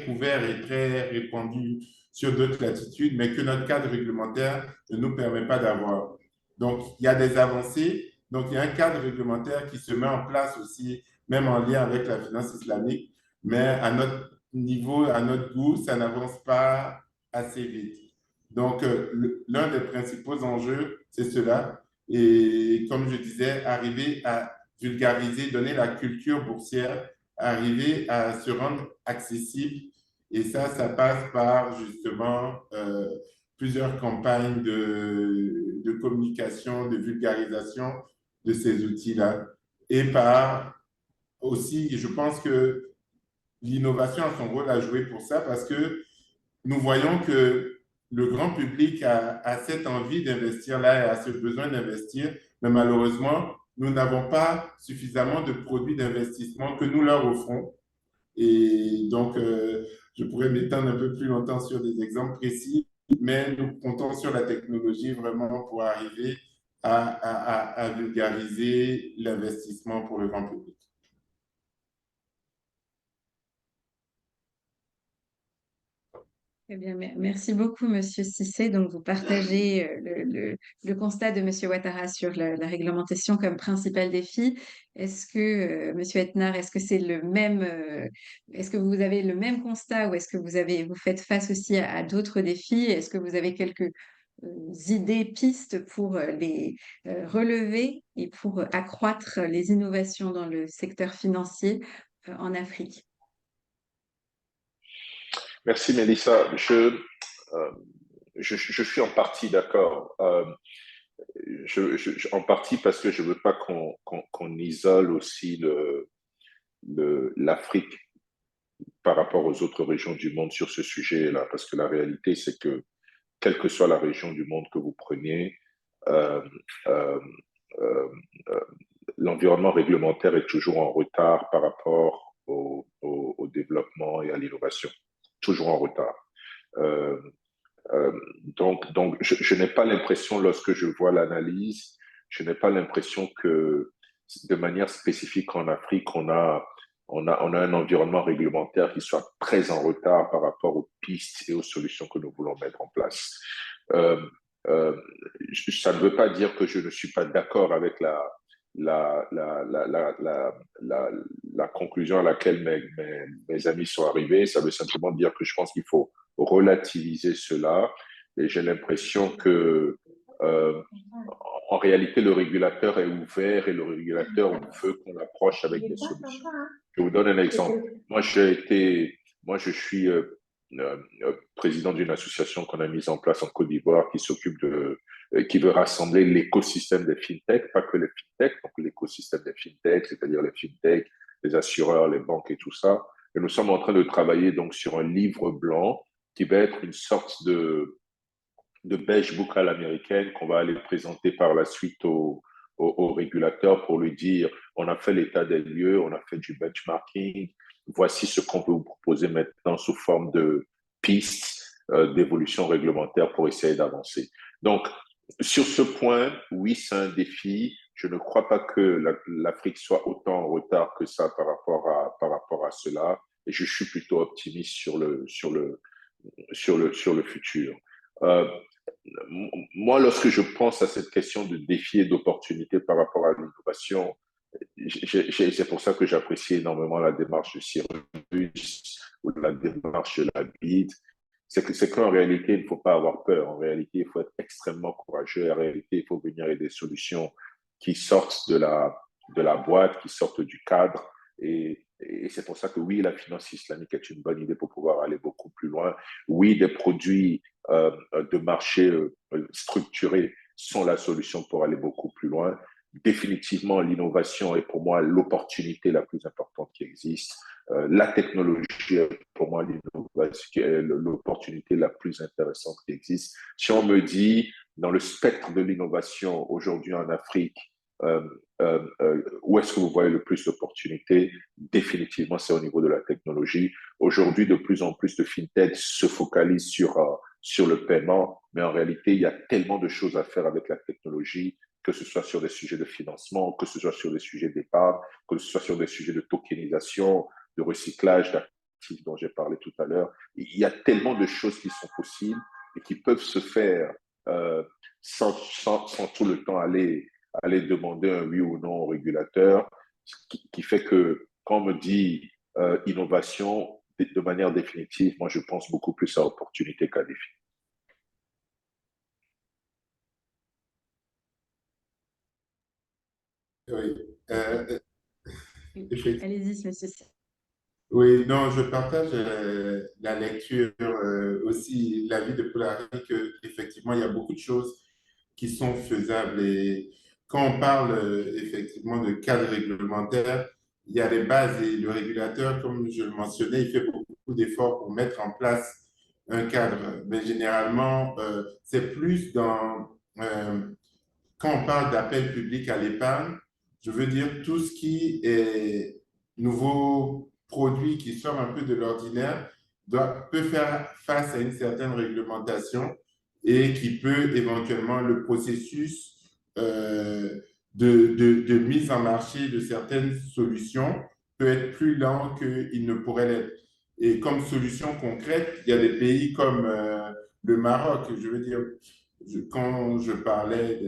couvert et très répandu sur d'autres latitudes, mais que notre cadre réglementaire ne nous permet pas d'avoir. Donc, il y a des avancées. Donc, il y a un cadre réglementaire qui se met en place aussi, même en lien avec la finance islamique, mais à notre niveau, à notre goût, ça n'avance pas assez vite. Donc, l'un des principaux enjeux, c'est cela. Et comme je disais, arriver à vulgariser, donner la culture boursière, arriver à se rendre accessible. Et ça passe par justement plusieurs campagnes de communication, de vulgarisation de ces outils-là. Et par aussi, je pense que l'innovation a son rôle à jouer pour ça parce que nous voyons que le grand public a cette envie d'investir là et a ce besoin d'investir, mais malheureusement, nous n'avons pas suffisamment de produits d'investissement que nous leur offrons. Et donc, je pourrais m'étendre un peu plus longtemps sur des exemples précis, mais nous comptons sur la technologie vraiment pour arriver à vulgariser l'investissement pour le grand public. Eh bien, merci beaucoup, Monsieur Cissé. Donc, vous partagez le constat de Monsieur Ouattara sur la réglementation comme principal défi. Est-ce que, Monsieur Etnard, est-ce que c'est le même, est-ce que vous avez le même constat ou est-ce que vous faites face aussi à d'autres défis? Est-ce que vous avez quelques idées, pistes pour les relever et pour accroître les innovations dans le secteur financier en Afrique? Merci, Mélissa. Je suis en partie d'accord. En partie parce que je ne veux pas qu'on isole aussi l'Afrique par rapport aux autres régions du monde sur ce sujet-là. Parce que la réalité, c'est que, quelle que soit la région du monde que vous preniez, euh, euh, euh, euh, l'environnement réglementaire est toujours en retard par rapport au développement et à l'innovation. Toujours en retard. Euh, donc je n'ai pas l'impression, lorsque je vois l'analyse, je n'ai pas l'impression que de manière spécifique en Afrique, on a un environnement réglementaire qui soit très en retard par rapport aux pistes et aux solutions que nous voulons mettre en place. Euh, euh, Ça ne veut pas dire que je ne suis pas d'accord avec la, la, la, la, la, la conclusion à laquelle mes amis sont arrivés. Ça veut simplement dire que je pense qu'il faut relativiser cela. Et j'ai l'impression que, euh, en réalité, le régulateur est ouvert et le régulateur veut qu'on approche avec des solutions. Je vous donne un exemple. Moi, je suis président d'une association qu'on a mise en place en Côte d'Ivoire qui veut rassembler l'écosystème des fintech, pas que les fintech, donc l'écosystème des fintech, c'est-à-dire les fintech, les assureurs, les banques et tout ça. Et nous sommes en train de travailler donc sur un livre blanc qui va être une sorte de beige book à l'américaine qu'on va aller présenter par la suite au régulateur pour lui dire on a fait l'état des lieux, on a fait du benchmarking, voici ce qu'on peut vous proposer maintenant sous forme de pistes d'évolution réglementaire pour essayer d'avancer. Donc, sur ce point, oui, c'est un défi. Je ne crois pas que l'Afrique soit autant en retard que ça par rapport à cela. Et je suis plutôt optimiste sur le futur. Euh, Moi, lorsque je pense à cette question de défi et d'opportunité par rapport à l'innovation, c'est pour ça que j'apprécie énormément la démarche de Cyrus ou la démarche de la BID. C'est qu'en réalité, il ne faut pas avoir peur. En réalité, il faut être extrêmement courageux. En réalité, il faut venir avec des solutions qui sortent de la boîte, qui sortent du cadre. Et c'est pour ça que oui, la finance islamique est une bonne idée pour pouvoir aller beaucoup plus loin. Oui, des produits de marché structurés sont la solution pour aller beaucoup plus loin. Définitivement, l'innovation est pour moi l'opportunité la plus importante qui existe. La technologie est pour moi l'opportunité la plus intéressante qui existe. Si on me dit, dans le spectre de l'innovation aujourd'hui en Afrique, où est-ce que vous voyez le plus d'opportunités? Définitivement, c'est au niveau de la technologie. Aujourd'hui, de plus en plus de fintech se focalisent sur sur le paiement, mais en réalité, il y a tellement de choses à faire avec la technologie, que ce soit sur des sujets de financement, que ce soit sur des sujets d'épargne, que ce soit sur des sujets de tokenisation, de recyclage d'actifs dont j'ai parlé tout à l'heure. Il y a tellement de choses qui sont possibles et qui peuvent se faire euh, sans tout le temps aller demander un oui ou non au régulateur, qui fait que quand on me dit innovation, de manière définitive, moi je pense beaucoup plus à opportunité qu'à défi. Oui. Allez-y, monsieur. Oui, non, je partage la lecture, aussi l'avis de Poulari que effectivement il y a beaucoup de choses qui sont faisables et quand on parle effectivement de cadre réglementaire, il y a les bases et le régulateur, comme je le mentionnais, il fait beaucoup d'efforts pour mettre en place un cadre. Mais généralement, c'est plus quand on parle d'appel public à l'épargne, je veux dire tout ce qui est nouveau produit qui sort un peu de l'ordinaire peut faire face à une certaine réglementation et qui peut éventuellement le processus de mise en marché de certaines solutions peut être plus lent qu'il ne pourrait l'être. Et comme solution concrète, il y a des pays comme le Maroc, je veux dire, quand je parlais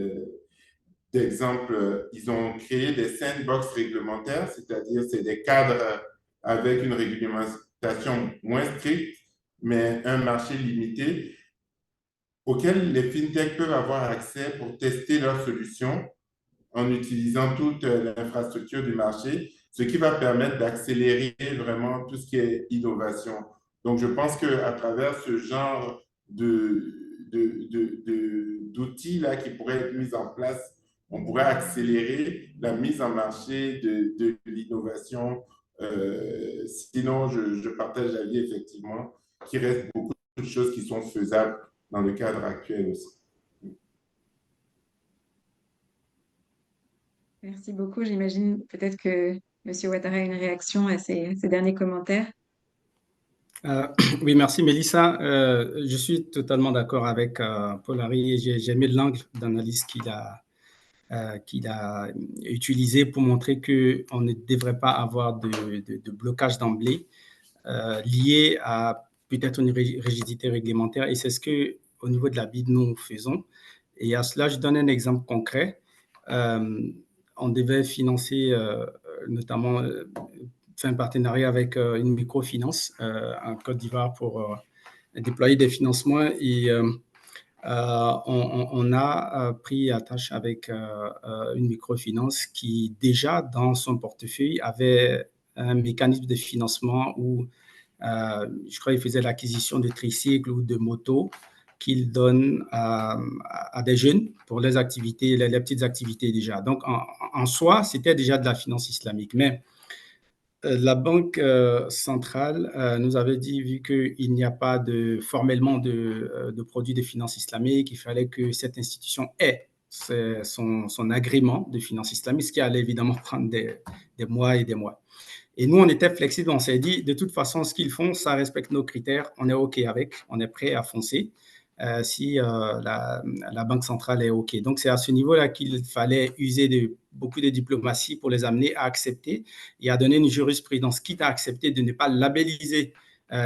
d'exemple, ils ont créé des sandbox réglementaires, c'est-à-dire c'est des cadres avec une réglementation moins stricte, mais un marché limité auquel les fintechs peuvent avoir accès pour tester leurs solutions en utilisant toute l'infrastructure du marché, ce qui va permettre d'accélérer vraiment tout ce qui est innovation. Donc, je pense qu'à travers ce genre d'outils-là qui pourraient être mis en place, on pourrait accélérer la mise en marché de l'innovation. Sinon, je partage l'avis effectivement qu'il reste beaucoup de choses qui sont faisables dans le cadre actuel aussi. Merci beaucoup. J'imagine peut-être que monsieur Ouattara a une réaction à ces derniers commentaires. Oui, merci Mélissa. Je suis totalement d'accord avec Paul-Henri et j'ai aimé l'angle d'analyse qu'il a utilisé pour montrer qu'on ne devrait pas avoir de blocage d'emblée lié à peut-être une rigidité réglementaire. Et c'est ce que, au niveau de la BID, nous faisons. Et à cela, je donne un exemple concret. On devait financer notamment fait un partenariat avec une microfinance en Côte d'Ivoire pour déployer des financements et on a pris attache avec une microfinance qui déjà dans son portefeuille avait un mécanisme de financement où je crois qu'il faisait l'acquisition de tricycles ou de motos qu'il donne à des jeunes pour les activités, les petites activités déjà. Donc en soi, c'était déjà de la finance islamique, mais la Banque centrale nous avait dit, vu qu'il n'y a pas formellement de produits de finance islamique, il fallait que cette institution ait son agrément de finance islamique, ce qui allait évidemment prendre des mois et des mois. Et nous, on était flexibles, on s'est dit, de toute façon, ce qu'ils font, ça respecte nos critères, on est OK avec, on est prêt à foncer si la Banque centrale est OK. Donc, c'est à ce niveau-là qu'il fallait user de beaucoup de diplomatie pour les amener à accepter et à donner une jurisprudence, quitte à accepter de ne pas labelliser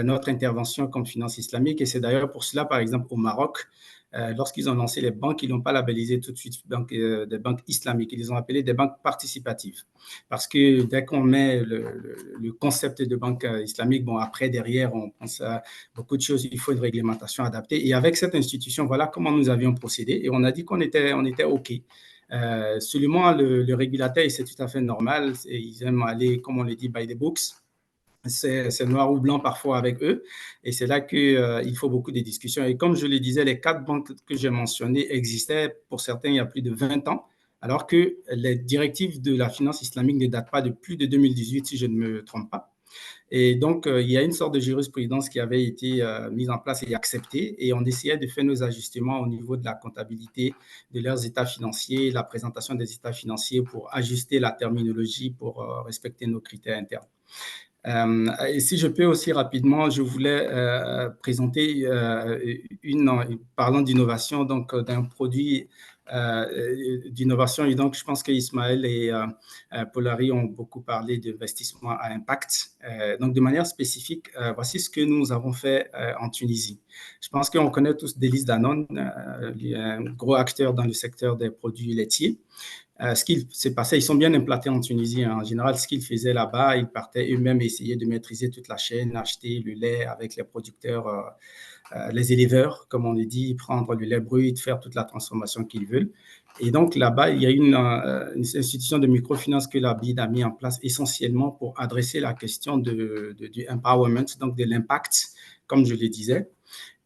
notre intervention comme finance islamique. Et c'est d'ailleurs pour cela, par exemple, au Maroc, lorsqu'ils ont lancé les banques, ils n'ont pas labellisé tout de suite des banques islamiques, ils les ont appelées des banques participatives. Parce que dès qu'on met le concept de banque islamique, bon, après, derrière, on pense à beaucoup de choses, il faut une réglementation adaptée. Et avec cette institution, voilà comment nous avions procédé. Et on a dit qu'on était OK. Seulement, le régulateur, c'est tout à fait normal. Ils aiment aller, comme on le dit, by the books. C'est noir ou blanc parfois avec eux. Et c'est là qu'il faut beaucoup de discussions. Et comme je le disais, les 4 banques que j'ai mentionnées existaient pour certains il y a plus de 20 ans, alors que les directives de la finance islamique ne datent pas de plus de 2018, si je ne me trompe pas. Et donc, il y a une sorte de jurisprudence qui avait été mise en place et acceptée, et on essayait de faire nos ajustements au niveau de la comptabilité de leurs états financiers, la présentation des états financiers pour ajuster la terminologie pour respecter nos critères internes. Et si je peux aussi rapidement, je voulais présenter parlant d'innovation, donc d'un produit d'innovation. Et donc, je pense qu'Ismaël et Polari ont beaucoup parlé d'investissement à impact. Donc, de manière spécifique, voici ce que nous avons fait en Tunisie. Je pense qu'on connaît tous Délices Danone, un gros acteur dans le secteur des produits laitiers. Ce qu'il s'est passé, ils sont bien implantés en Tunisie. En général, ce qu'ils faisaient là-bas, ils partaient eux-mêmes essayer de maîtriser toute la chaîne, acheter le lait avec les producteurs, les éleveurs, comme on le dit, prendre le lait brut, faire toute la transformation qu'ils veulent. Et donc là-bas, il y a une institution de microfinance que la BID a mis en place essentiellement pour adresser la question du empowerment, donc de l'impact, comme je le disais.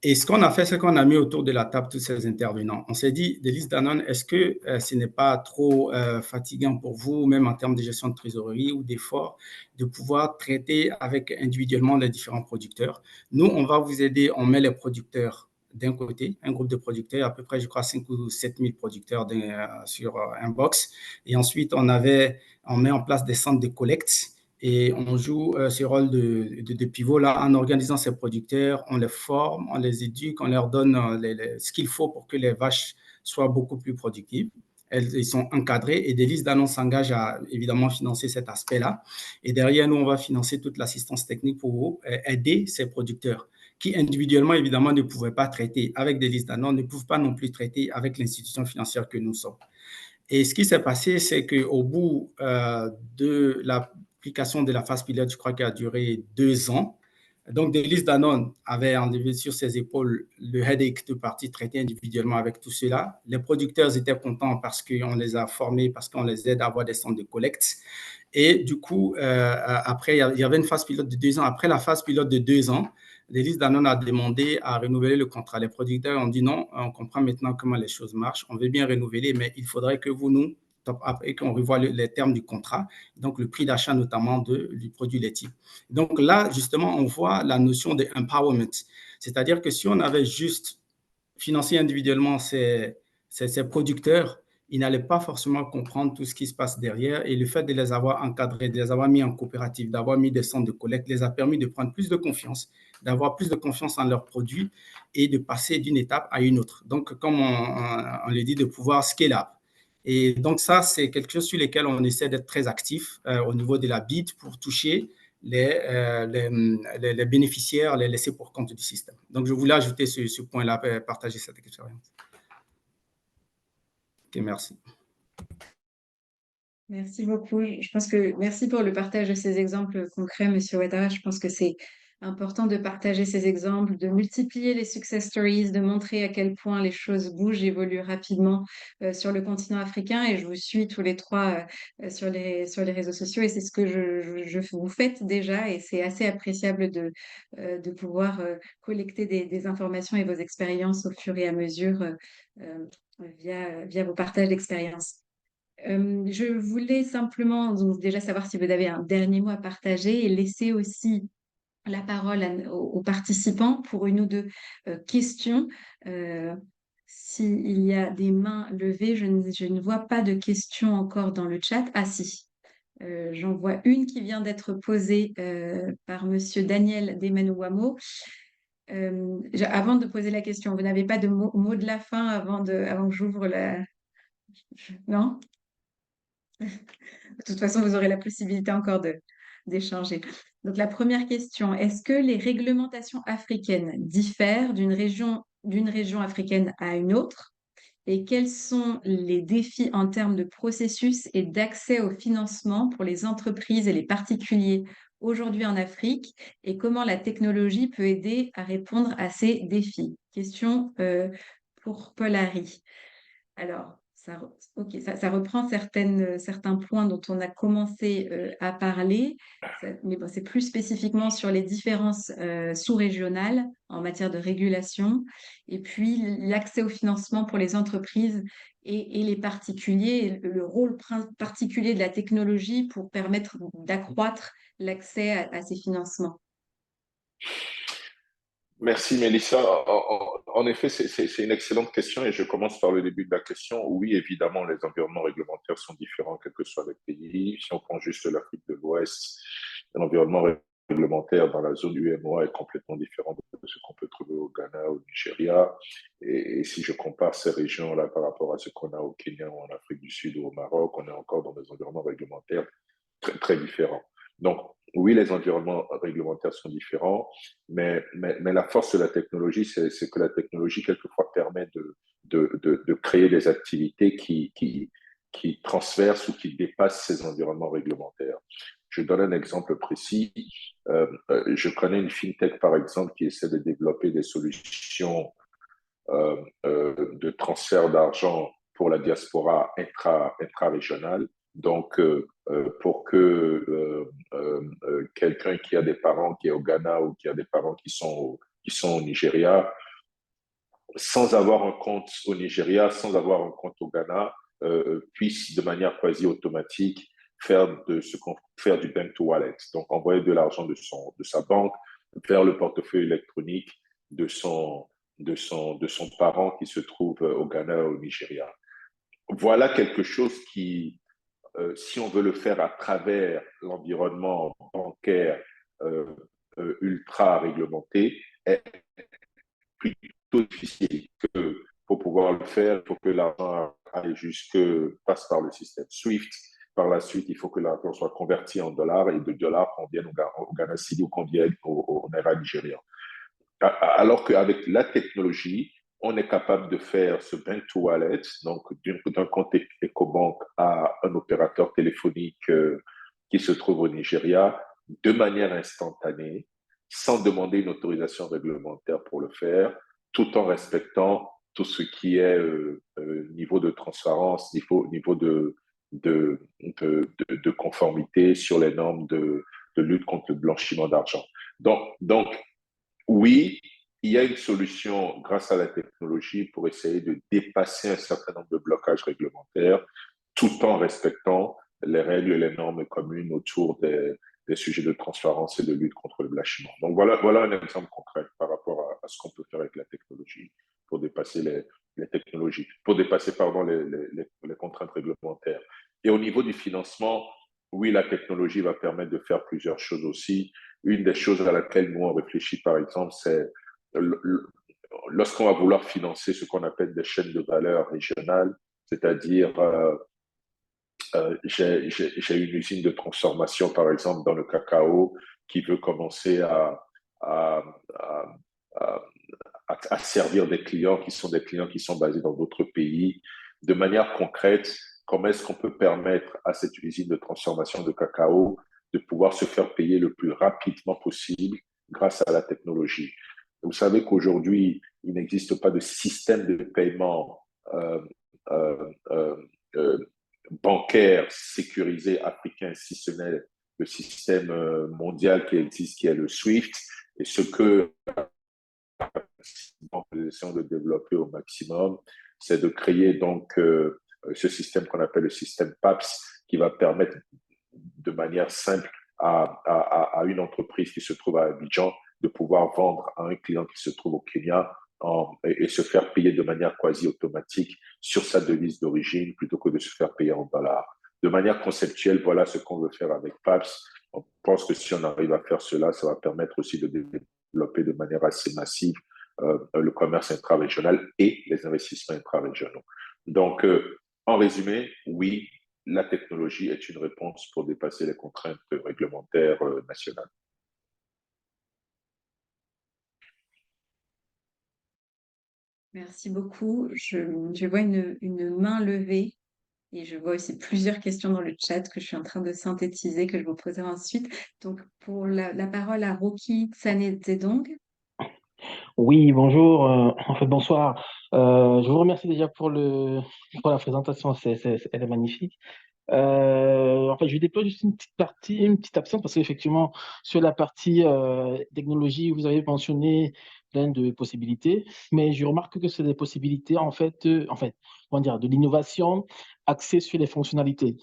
Et ce qu'on a fait, c'est qu'on a mis autour de la table tous ces intervenants. On s'est dit, Délices Danone, est-ce que ce n'est pas trop fatigant pour vous, même en termes de gestion de trésorerie ou d'efforts, de pouvoir traiter individuellement les différents producteurs? Nous, on va vous aider, on met les producteurs d'un côté, un groupe de producteurs, à peu près, je crois, 5 ou 7 000 producteurs sur un box. Et ensuite, on met en place des centres de collecte. Et on joue ce rôle de pivot là en organisant ces producteurs, on les forme, on les éduque, on leur donne ce qu'il faut pour que les vaches soient beaucoup plus productives. Ils sont encadrés et Délices Danone s'engage à évidemment financer cet aspect-là. Et derrière, nous, on va financer toute l'assistance technique pour aider ces producteurs qui individuellement, évidemment, ne pouvaient pas traiter avec Délices Danone, ne peuvent pas non plus traiter avec l'institution financière que nous sommes. Et ce qui s'est passé, c'est qu'au bout de l'application de la phase pilote, je crois qu'elle a duré 2 ans. Donc, Délices Danone avait enlevé sur ses épaules le headache de partir traiter individuellement avec tout cela. Les producteurs étaient contents parce qu'on les a formés, parce qu'on les aide à avoir des centres de collecte. Et du coup, après, il y avait une phase pilote de 2 ans. Après la phase pilote de 2 ans, Délices Danone a demandé à renouveler le contrat. Les producteurs ont dit non, on comprend maintenant comment les choses marchent. On veut bien renouveler, mais il faudrait que vous nous et qu'on revoie les termes du contrat, donc le prix d'achat notamment du produit laitier. Donc là, justement, on voit la notion de empowerment. C'est-à-dire que si on avait juste financé individuellement ces producteurs, ils n'allaient pas forcément comprendre tout ce qui se passe derrière. Et le fait de les avoir encadrés, de les avoir mis en coopérative, d'avoir mis des centres de collecte, les a permis de prendre plus de confiance, d'avoir plus de confiance en leurs produits et de passer d'une étape à une autre. Donc, comme on le dit, de pouvoir scale up. Et donc, ça, c'est quelque chose sur lequel on essaie d'être très actif au niveau de la BID pour toucher les bénéficiaires, les laisser pour compte du système. Donc, je voulais ajouter ce point-là, partager cette expérience. Ok, merci. Merci beaucoup. Je pense que merci pour le partage de ces exemples concrets, Monsieur Ouattara. Je pense que c'est important de partager ces exemples, de multiplier les success stories, de montrer à quel point les choses bougent, évoluent rapidement sur le continent africain. Et je vous suis tous les trois sur les réseaux sociaux et c'est ce que je vous faites déjà et c'est assez appréciable de pouvoir collecter des informations et vos expériences au fur et à mesure via vos partages d'expériences. Je voulais simplement donc, déjà savoir si vous avez un dernier mot à partager et laisser aussi la parole aux participants pour une ou deux questions. S'il y a des mains levées, je ne vois pas de questions encore dans le chat. Ah si, j'en vois une qui vient d'être posée par Monsieur Daniel Demanouamo. Avant de poser la question, vous n'avez pas de mot de la fin avant que j'ouvre la... Non? De toute façon, vous aurez la possibilité encore d'échanger. Donc, la première question, est-ce que les réglementations africaines diffèrent d'une région africaine à une autre? Et quels sont les défis en termes de processus et d'accès au financement pour les entreprises et les particuliers aujourd'hui en Afrique? Et comment la technologie peut aider à répondre à ces défis? Question pour Polari. Alors, ça reprend certains points dont on a commencé à parler, mais bon, c'est plus spécifiquement sur les différences sous-régionales en matière de régulation, et puis l'accès au financement pour les entreprises et les particuliers, le rôle particulier de la technologie pour permettre d'accroître l'accès à ces financements. Merci Mélissa. En effet, c'est une excellente question et je commence par le début de la question. Oui, évidemment, les environnements réglementaires sont différents, quel que soit le pays. Si on prend juste l'Afrique de l'Ouest, l'environnement réglementaire dans la zone UEMOA est complètement différent de ce qu'on peut trouver au Ghana, au Nigeria. Et si je compare ces régions-là par rapport à ce qu'on a au Kenya ou en Afrique du Sud ou au Maroc, on est encore dans des environnements réglementaires très, très différents. Donc, oui, les environnements réglementaires sont différents, mais la force de la technologie, c'est que la technologie, quelquefois, permet de créer des activités qui transversent ou qui dépassent ces environnements réglementaires. Je donne un exemple précis. Je connais une fintech, par exemple, qui essaie de développer des solutions de transfert d'argent pour la diaspora intra-régionale. Donc, pour que quelqu'un qui a des parents qui est au Ghana ou qui a des parents qui sont au Nigeria, sans avoir un compte au Nigeria, sans avoir un compte au Ghana, puisse de manière quasi automatique faire du bank to wallet, donc envoyer de l'argent de sa banque vers le portefeuille électronique de son parent qui se trouve au Ghana ou au Nigeria. Voilà quelque chose qui, si on veut le faire à travers l'environnement bancaire ultra réglementé, est plutôt difficile. Pour pouvoir le faire, il faut que l'argent passe par le système SWIFT. Par la suite, il faut que l'argent soit converti en dollars et de dollars qu'on vienne au Ghana City ou qu'on vienne au Naira nigérian. Alors qu'avec la technologie, on est capable de faire ce bank to wallet, donc d'un compte EcoBank à un opérateur téléphonique qui se trouve au Nigeria, de manière instantanée, sans demander une autorisation réglementaire pour le faire, tout en respectant tout ce qui est niveau de transparence, niveau de conformité sur les normes de lutte contre le blanchiment d'argent. Donc, oui, il y a une solution grâce à la technologie pour essayer de dépasser un certain nombre de blocages réglementaires tout en respectant les règles et les normes communes autour des sujets de transparence et de lutte contre le blanchiment. Donc voilà un exemple concret par rapport à ce qu'on peut faire avec la technologie pour dépasser les contraintes réglementaires. Et au niveau du financement, oui, la technologie va permettre de faire plusieurs choses aussi. Une des choses à laquelle nous on réfléchit, par exemple, c'est lorsqu'on va vouloir financer ce qu'on appelle des chaînes de valeur régionales, c'est-à-dire j'ai une usine de transformation, par exemple, dans le cacao, qui veut commencer à servir des clients qui sont basés dans d'autres pays. De manière concrète, comment est-ce qu'on peut permettre à cette usine de transformation de cacao de pouvoir se faire payer le plus rapidement possible grâce à la technologie? Vous savez qu'aujourd'hui, il n'existe pas de système de paiement bancaire sécurisé africain, si ce n'est le système mondial qui existe, qui est le SWIFT, et ce que nous essayons de développer au maximum, c'est de créer donc ce système qu'on appelle le système PAPS, qui va permettre de manière simple à une entreprise qui se trouve à Abidjan de pouvoir vendre à un client qui se trouve au Kenya et se faire payer de manière quasi automatique sur sa devise d'origine plutôt que de se faire payer en dollars. De manière conceptuelle, voilà ce qu'on veut faire avec PAPS. On pense que si on arrive à faire cela, ça va permettre aussi de développer de manière assez massive le commerce intra-régional et les investissements intra-régionaux. Donc, en résumé, oui, la technologie est une réponse pour dépasser les contraintes réglementaires nationales. Merci beaucoup. Je vois une main levée et je vois aussi plusieurs questions dans le chat que je suis en train de synthétiser, que je vous poserai ensuite. Donc, pour la parole à Rocky Tsanedzedong. Oui, bonjour, bonsoir. Je vous remercie déjà pour la présentation, elle est magnifique. Je déploie juste une petite absence parce qu'effectivement, sur la partie technologie, vous avez mentionné plein de possibilités, mais je remarque que c'est des possibilités, comment dire, de l'innovation axée sur les fonctionnalités.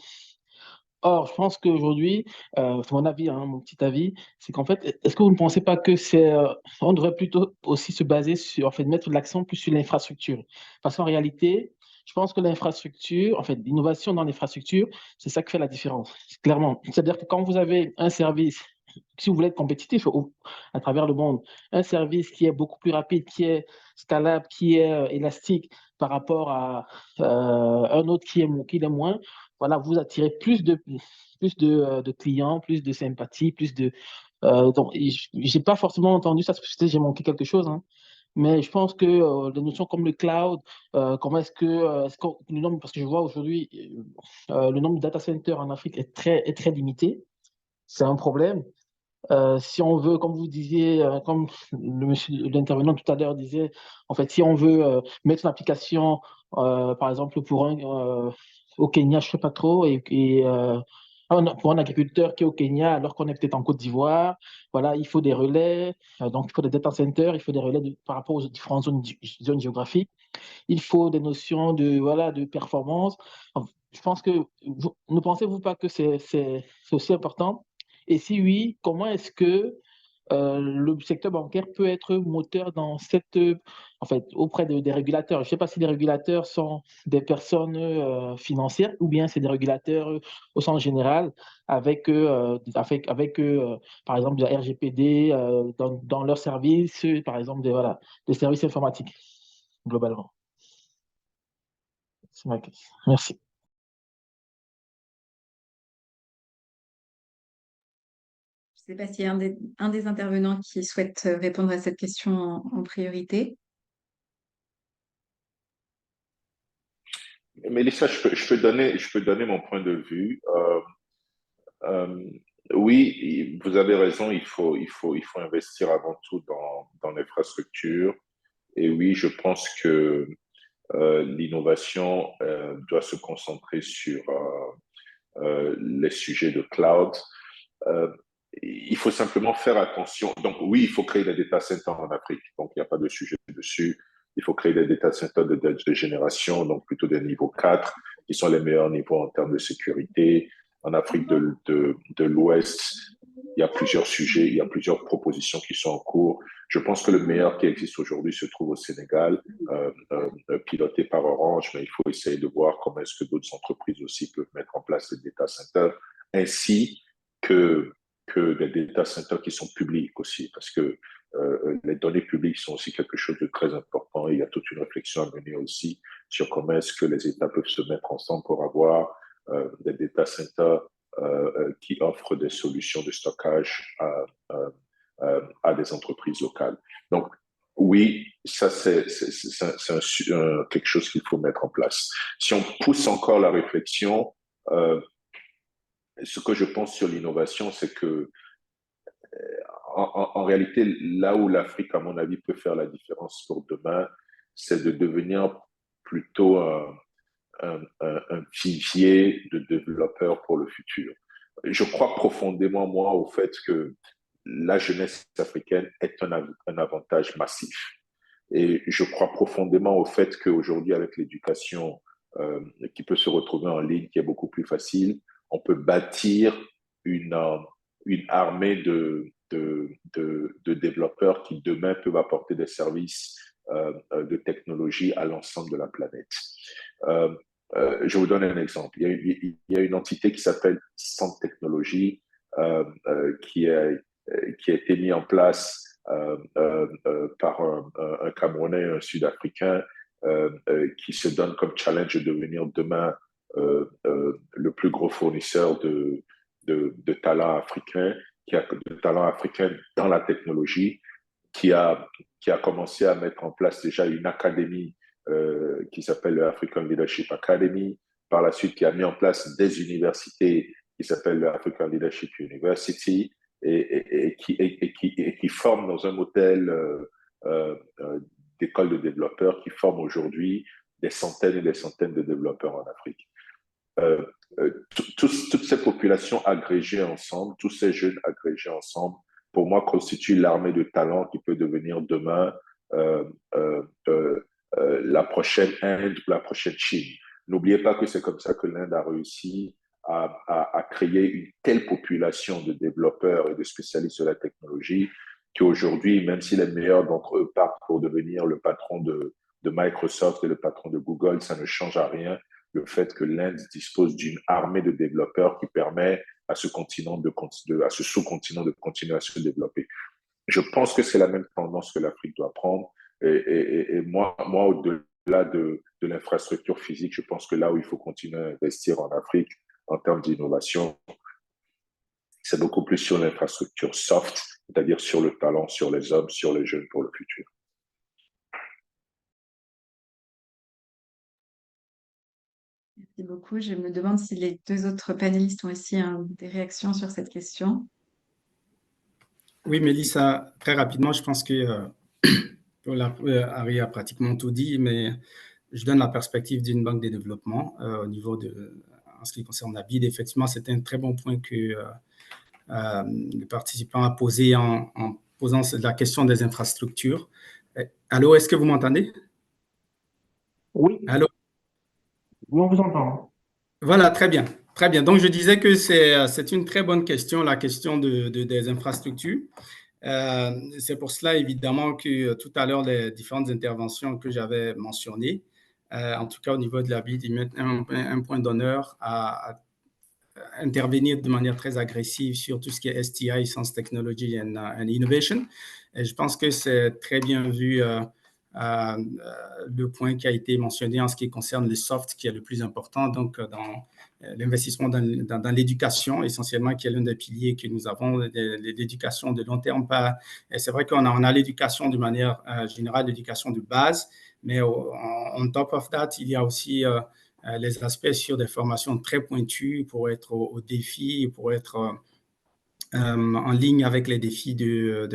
Or, je pense qu'aujourd'hui, c'est mon avis, hein, mon petit avis, c'est qu'en fait, est-ce que vous ne pensez pas que on devrait plutôt aussi se baser sur, mettre l'accent plus sur l'infrastructure? Parce qu'en réalité, je pense que l'infrastructure, l'innovation dans l'infrastructure, c'est ça qui fait la différence, clairement. C'est-à-dire que quand vous avez un service si vous voulez être compétitif à travers le monde, un service qui est beaucoup plus rapide, qui est scalable, qui est élastique par rapport à un autre qui l'est moins, voilà, vous attirez plus de clients, plus de sympathie, donc, j'ai pas forcément entendu ça, peut-être j'ai manqué quelque chose, hein. Mais je pense que des notions comme le cloud, comment le nombre, parce que je vois aujourd'hui, le nombre de data centers en Afrique est très limité. C'est un problème. Si on veut, comme vous disiez, comme l'intervenant tout à l'heure disait, en fait, si on veut mettre une application, par exemple, au Kenya, je ne sais pas trop, pour un agriculteur qui est au Kenya, alors qu'on est peut-être en Côte d'Ivoire, voilà, il faut des relais, donc il faut des data centers, il faut des relais par rapport aux différentes zones géographiques, il faut des notions voilà, de performance. Donc, je pense que, ne pensez-vous pas que c'est aussi important? Et si oui, comment est-ce que le secteur bancaire peut être moteur dans en fait, auprès des régulateurs? Je ne sais pas si les régulateurs sont des personnes financières ou bien c'est des régulateurs au sens général par exemple, de la RGPD dans leurs services, par exemple, voilà, des services informatiques, globalement. C'est ma question. Merci. Je ne sais pas s'il y a un des intervenants qui souhaite répondre à cette question en priorité. Mélissa, je peux donner mon point de vue. Euh, oui, vous avez raison, il faut investir avant tout dans l'infrastructure. Et oui, je pense que l'innovation doit se concentrer sur les sujets de cloud. Euh, il faut simplement faire attention. Donc oui, il faut créer des data centers en Afrique. Donc il n'y a pas de sujet dessus. Il faut créer des data centers de génération, donc plutôt des niveaux 4, qui sont les meilleurs niveaux en termes de sécurité. En Afrique de l'Ouest, il y a plusieurs sujets, il y a plusieurs propositions qui sont en cours. Je pense que le meilleur qui existe aujourd'hui se trouve au Sénégal, piloté par Orange, mais il faut essayer de voir comment est-ce que d'autres entreprises aussi peuvent mettre en place des data centers, ainsi que des data centers qui sont publics aussi, parce que les données publiques sont aussi quelque chose de très important. Et il y a toute une réflexion à mener aussi sur comment est-ce que les États peuvent se mettre ensemble pour avoir des data centers qui offrent des solutions de stockage à des entreprises locales. Donc, oui, ça, c'est quelque chose qu'il faut mettre en place. Si on pousse encore la réflexion, ce que je pense sur l'innovation, c'est que en réalité, là où l'Afrique, à mon avis, peut faire la différence pour demain, c'est de devenir plutôt un vivier de développeurs pour le futur. Je crois profondément, moi, au fait que la jeunesse africaine est un avantage massif. Et je crois profondément au fait qu'aujourd'hui, avec l'éducation qui peut se retrouver en ligne, qui est beaucoup plus facile, on peut bâtir une armée de développeurs qui demain peuvent apporter des services de technologie à l'ensemble de la planète. Je vous donne un exemple. Il y a une entité qui s'appelle Centre Technologie qui a été mise en place par un Camerounais et un Sud-Africain qui se donne comme challenge de devenir demain le plus gros fournisseur de talents africains, de talents africains dans la technologie, qui a commencé à mettre en place déjà une académie qui s'appelle l'African Leadership Academy, par la suite qui a mis en place des universités qui s'appellent l'African Leadership University et qui forment dans un modèle d'école de développeurs qui forment aujourd'hui des centaines et des centaines de développeurs en Afrique. Toutes ces populations agrégées ensemble, tous ces jeunes agrégés ensemble, pour moi, constituent l'armée de talents qui peut devenir demain la prochaine Inde ou la prochaine Chine. N'oubliez pas que c'est comme ça que l'Inde a réussi à créer une telle population de développeurs et de spécialistes de la technologie qu'aujourd'hui, même si les meilleurs d'entre eux partent pour devenir le patron de Microsoft et le patron de Google, ça ne change à rien le fait que l'Inde dispose d'une armée de développeurs qui permet à ce continent à ce sous-continent de continuer à se développer. Je pense que c'est la même tendance que l'Afrique doit prendre. Et moi, au-delà de l'infrastructure physique, je pense que là où il faut continuer à investir en Afrique en termes d'innovation, c'est beaucoup plus sur l'infrastructure soft, c'est-à-dire sur le talent, sur les hommes, sur les jeunes pour le futur. Merci beaucoup. Je me demande si les deux autres panélistes ont aussi des réactions sur cette question. Oui, Mélissa, très rapidement, je pense que Harry a pratiquement tout dit, mais je donne la perspective d'une banque de développement au niveau en ce qui concerne la BID. Effectivement, c'était un très bon point que le participant a posé en posant la question des infrastructures. Allô, est-ce que vous m'entendez? Oui, Allô? oui, on vous entend. Voilà, très bien. Très bien. Donc, je disais que c'est une très bonne question, la question des infrastructures. C'est pour cela, évidemment, que tout à l'heure, les différentes interventions que j'avais mentionnées, en tout cas au niveau de la BID, ils mettent un point d'honneur à intervenir de manière très agressive sur tout ce qui est STI, Science, Technology and Innovation. Et je pense que c'est très bien vu le point qui a été mentionné en ce qui concerne les softs, qui est le plus important, donc dans l'investissement dans l'éducation, essentiellement, qui est l'un des piliers que nous avons, l'éducation de long terme. Et c'est vrai qu'on a l'éducation de manière générale, l'éducation de base, mais on top of that, il y a aussi les aspects sur des formations très pointues pour être au défi, pour être en ligne avec les défis de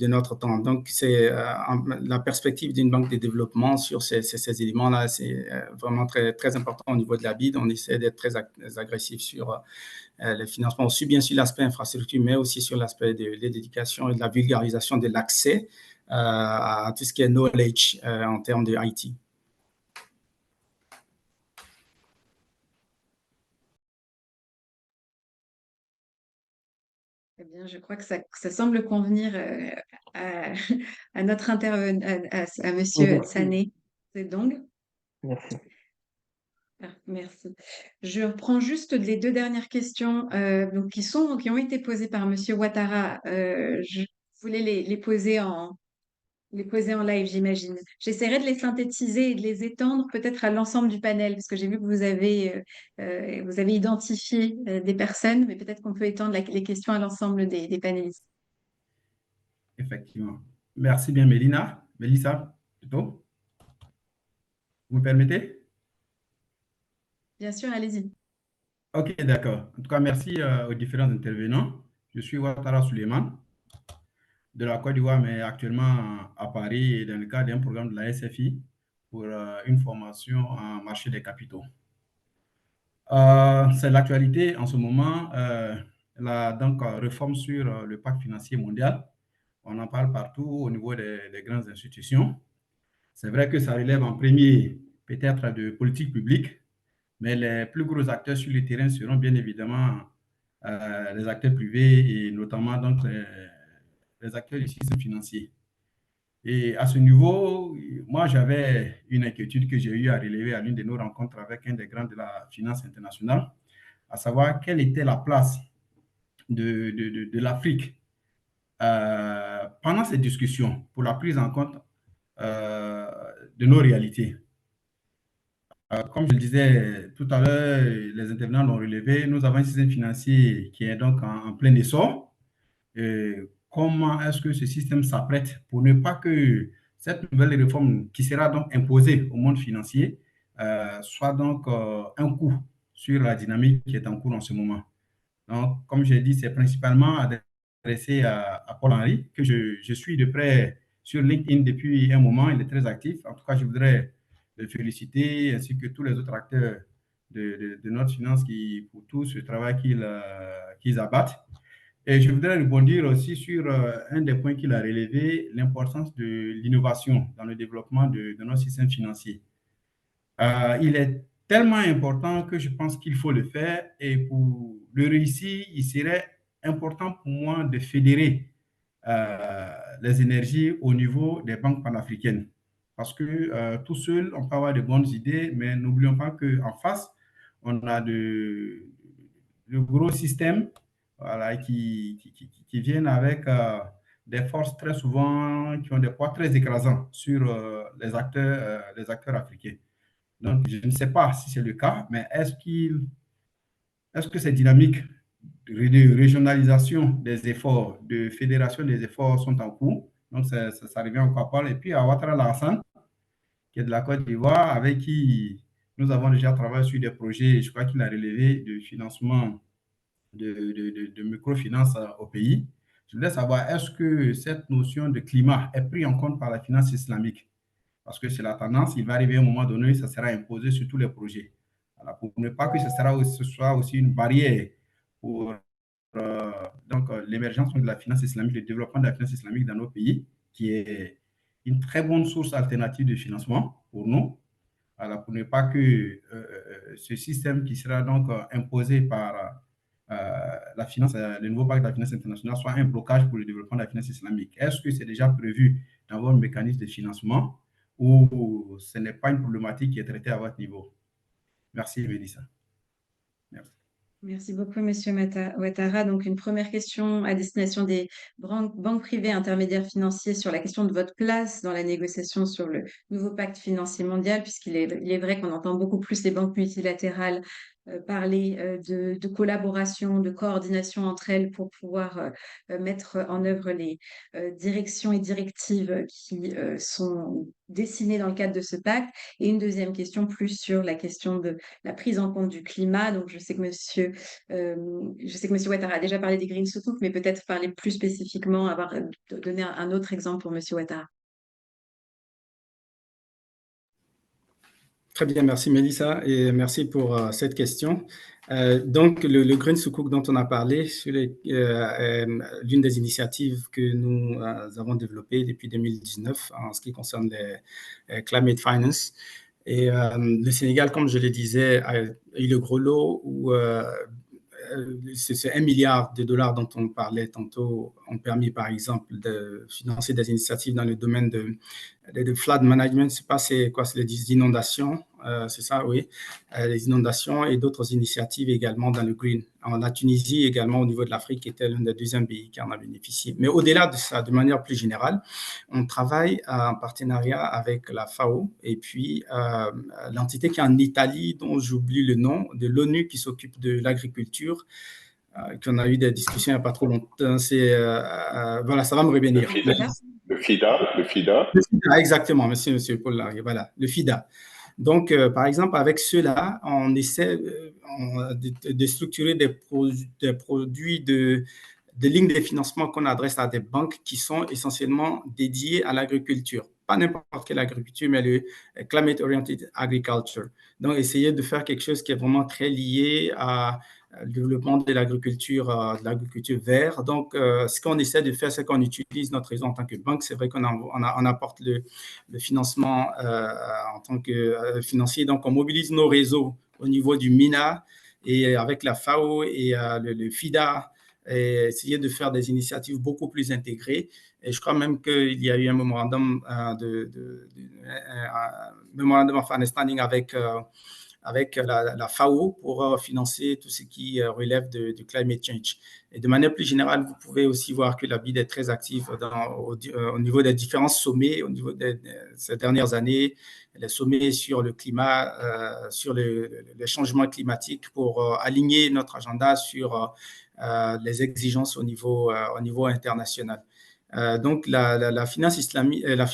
notre temps. Donc, c'est la perspective d'une banque de développement sur ces éléments-là, c'est vraiment très, très important au niveau de la BID. On essaie d'être très agressif sur le financement, aussi bien sur l'aspect infrastructure, mais aussi sur l'aspect de l'éducation et de la vulgarisation de l'accès à tout ce qui est knowledge en termes de IT. Eh bien, je crois que ça semble convenir à notre intervenant, à Monsieur Sané Zedong. Merci. Merci. Je reprends juste les deux dernières questions donc qui ont été posées par Monsieur Ouattara. Je voulais les poser en live, j'imagine. J'essaierai de les synthétiser et de les étendre peut-être à l'ensemble du panel, parce que j'ai vu que vous avez identifié des personnes, mais peut-être qu'on peut étendre les questions à l'ensemble des panélistes. Effectivement. Merci bien, Mélissa, plutôt. Vous me permettez? Bien sûr, allez-y. Ok, d'accord. En tout cas, merci aux différents intervenants. Je suis Ouattara Suleiman de la Côte d'Ivoire, mais actuellement à Paris dans le cadre d'un programme de la SFI pour une formation en marché des capitaux. C'est l'actualité en ce moment, la réforme sur le pacte financier mondial. On en parle partout au niveau des grandes institutions. C'est vrai que ça relève en premier peut-être de politique publique, mais les plus gros acteurs sur le terrain seront bien évidemment les acteurs privés et notamment donc les acteurs du système financier. Et à ce niveau, moi, j'avais une inquiétude que j'ai eu à relever à l'une de nos rencontres avec un des grands de la finance internationale, à savoir quelle était la place de l'Afrique pendant ces discussions pour la prise en compte de nos réalités. Comme je le disais tout à l'heure, les intervenants l'ont relevé, nous avons un système financier qui est donc en plein essor. Comment est-ce que ce système s'apprête pour ne pas que cette nouvelle réforme qui sera donc imposée au monde financier soit donc un coup sur la dynamique qui est en cours en ce moment. Donc, comme j'ai dit, c'est principalement adressé à Paul-Henri, que je suis de près sur LinkedIn depuis un moment. Il est très actif. En tout cas, je voudrais le féliciter, ainsi que tous les autres acteurs de notre finance pour tout ce travail qu'ils abattent. Et je voudrais rebondir aussi sur un des points qu'il a relevé, l'importance de l'innovation dans le développement de notre système financier. Il est tellement important que je pense qu'il faut le faire, et pour le réussir, il serait important pour moi de fédérer les énergies au niveau des banques panafricaines. Parce que tout seul, on peut avoir de bonnes idées, mais n'oublions pas qu'en face, on a le gros système, voilà, qui viennent avec des forces très souvent qui ont des poids très écrasants sur les acteurs africains. Donc, je ne sais pas si c'est le cas, mais est-ce que ces dynamiques de régionalisation des efforts, de fédération des efforts sont en cours? Donc, ça revient encore pas. Et puis, à Ouattara Lassane, qui est de la Côte d'Ivoire, avec qui nous avons déjà travaillé sur des projets, je crois qu'il a relevé de financement de microfinance au pays. Je voulais savoir, est-ce que cette notion de climat est prise en compte par la finance islamique? Parce que c'est la tendance, il va arriver à un moment donné, ça sera imposé sur tous les projets. Voilà, pour ne pas que ce soit aussi une barrière pour l'émergence de la finance islamique, le développement de la finance islamique dans nos pays, qui est une très bonne source alternative de financement pour nous. Voilà, pour ne pas que ce système qui sera donc imposé par la finance, le nouveau pacte de la finance internationale soit un blocage pour le développement de la finance islamique. Est-ce que c'est déjà prévu dans votre mécanisme de financement ou ce n'est pas une problématique qui est traitée à votre niveau? Merci, Mélissa. Merci. Merci beaucoup, Monsieur Ouattara. Donc, une première question à destination des banques privées intermédiaires financiers sur la question de votre place dans la négociation sur le nouveau pacte financier mondial, puisqu'il est vrai qu'on entend beaucoup plus les banques multilatérales parler de collaboration, de coordination entre elles pour pouvoir mettre en œuvre les directions et directives qui sont dessinées dans le cadre de ce pacte. Et une deuxième question plus sur la question de la prise en compte du climat. Donc, je sais que Monsieur Ouattara a déjà parlé des Green Sukuk, mais peut-être parler plus spécifiquement, donner un autre exemple pour Monsieur Ouattara. Très bien, merci Mélissa et merci pour cette question. Donc, le Green Sukuk dont on a parlé, c'est l'une des initiatives que nous avons développées depuis 2019 en ce qui concerne les climate finance. Et le Sénégal, comme je le disais, a eu le gros lot où ces 1 milliard de dollars dont on parlait tantôt ont permis, par exemple, de financer des initiatives dans le domaine de flood management. Je ne sais pas c'est quoi, c'est les inondations, c'est ça, oui, les inondations et d'autres initiatives également dans le green. En la Tunisie également, au niveau de l'Afrique, était l'un des deuxièmes pays qui en a bénéficié. Mais au-delà de ça, de manière plus générale, on travaille en partenariat avec la FAO et puis l'entité qui est en Italie, dont j'oublie le nom, de l'ONU qui s'occupe de l'agriculture, qu'on a eu des discussions il n'y a pas trop longtemps. Voilà, ça va me revenir. Le FIDA. Le FIDA, exactement, monsieur Paul Larry, voilà, le FIDA. Donc, par exemple, avec ceux-là, on essaie de structurer des produits de lignes de financement qu'on adresse à des banques qui sont essentiellement dédiées à l'agriculture. Pas n'importe quelle agriculture, mais le Climate Oriented Agriculture. Donc, essayer de faire quelque chose qui est vraiment très lié à le développement de l'agriculture verte. Donc, ce qu'on essaie de faire, c'est qu'on utilise notre réseau en tant que banque. C'est vrai qu'on apporte le financement en tant que financier. Donc, on mobilise nos réseaux au niveau du MINA et avec la FAO et le FIDA, et essayer de faire des initiatives beaucoup plus intégrées. Et je crois même qu'il y a eu un memorandum memorandum of understanding avec la FAO pour financer tout ce qui relève du climate change. Et de manière plus générale, vous pouvez aussi voir que la BID est très active au niveau des différents sommets, au niveau de ces dernières années, les sommets sur le climat, sur le changement climatique pour aligner notre agenda sur les exigences au niveau international. Donc, la finance islamique, la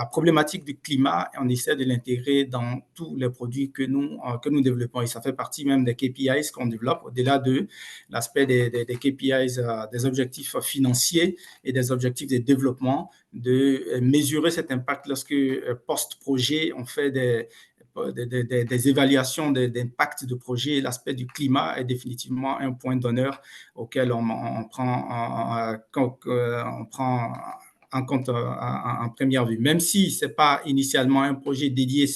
problématique du climat, on essaie de l'intégrer dans tous les produits que nous développons. Et ça fait partie même des KPIs qu'on développe, au-delà de l'aspect des KPIs, des objectifs financiers et des objectifs de développement, de mesurer cet impact lorsque, post-projet, on fait des évaluations d'impact de projet. L'aspect du climat est définitivement un point d'honneur auquel on prend en compte en première vue. Même si ce n'est pas initialement un projet dédié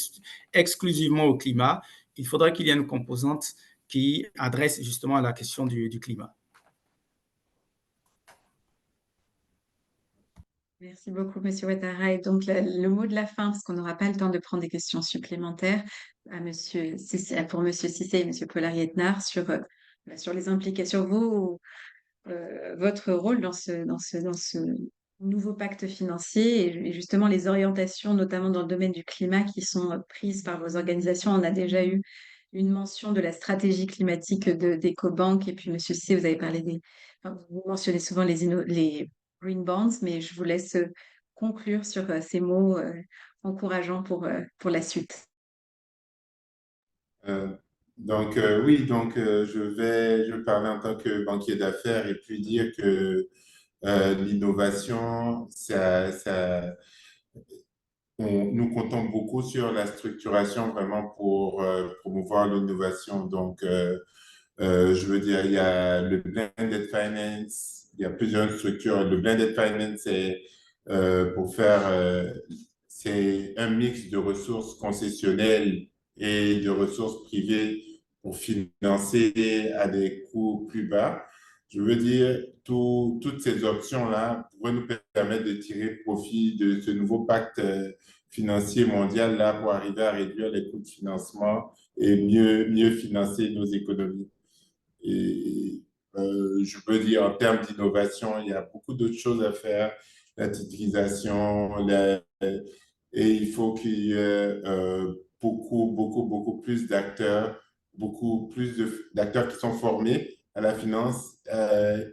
exclusivement au climat, il faudra qu'il y ait une composante qui adresse justement la question du climat. Merci beaucoup, Monsieur Ouattara. Et donc, le mot de la fin, parce qu'on n'aura pas le temps de prendre des questions supplémentaires, pour Monsieur Cissé et Monsieur Polari-Etnard sur les implications, votre rôle dans ce nouveau pacte financier et justement les orientations, notamment dans le domaine du climat, qui sont prises par vos organisations. On a déjà eu une mention de la stratégie climatique d'EcoBank. Et puis, Monsieur C, vous avez parlé enfin, vous mentionnez souvent les green bonds, mais je vous laisse conclure sur ces mots encourageants pour la suite. Euh, oui, je vais parler en tant que banquier d'affaires et puis dire que l'innovation, nous comptons beaucoup sur la structuration vraiment pour promouvoir l'innovation. Je veux dire, il y a le blended finance, il y a plusieurs structures. Le blended finance, c'est un mix de ressources concessionnelles et de ressources privées pour financer à des coûts plus bas. Je veux dire, toutes ces options-là pourraient nous permettre de tirer profit de ce nouveau pacte financier mondial là pour arriver à réduire les coûts de financement et mieux financer nos économies. Et je veux dire, en termes d'innovation, il y a beaucoup d'autres choses à faire, la titrisation, et il faut qu'il y ait beaucoup plus d'acteurs, d'acteurs qui sont formés à la finance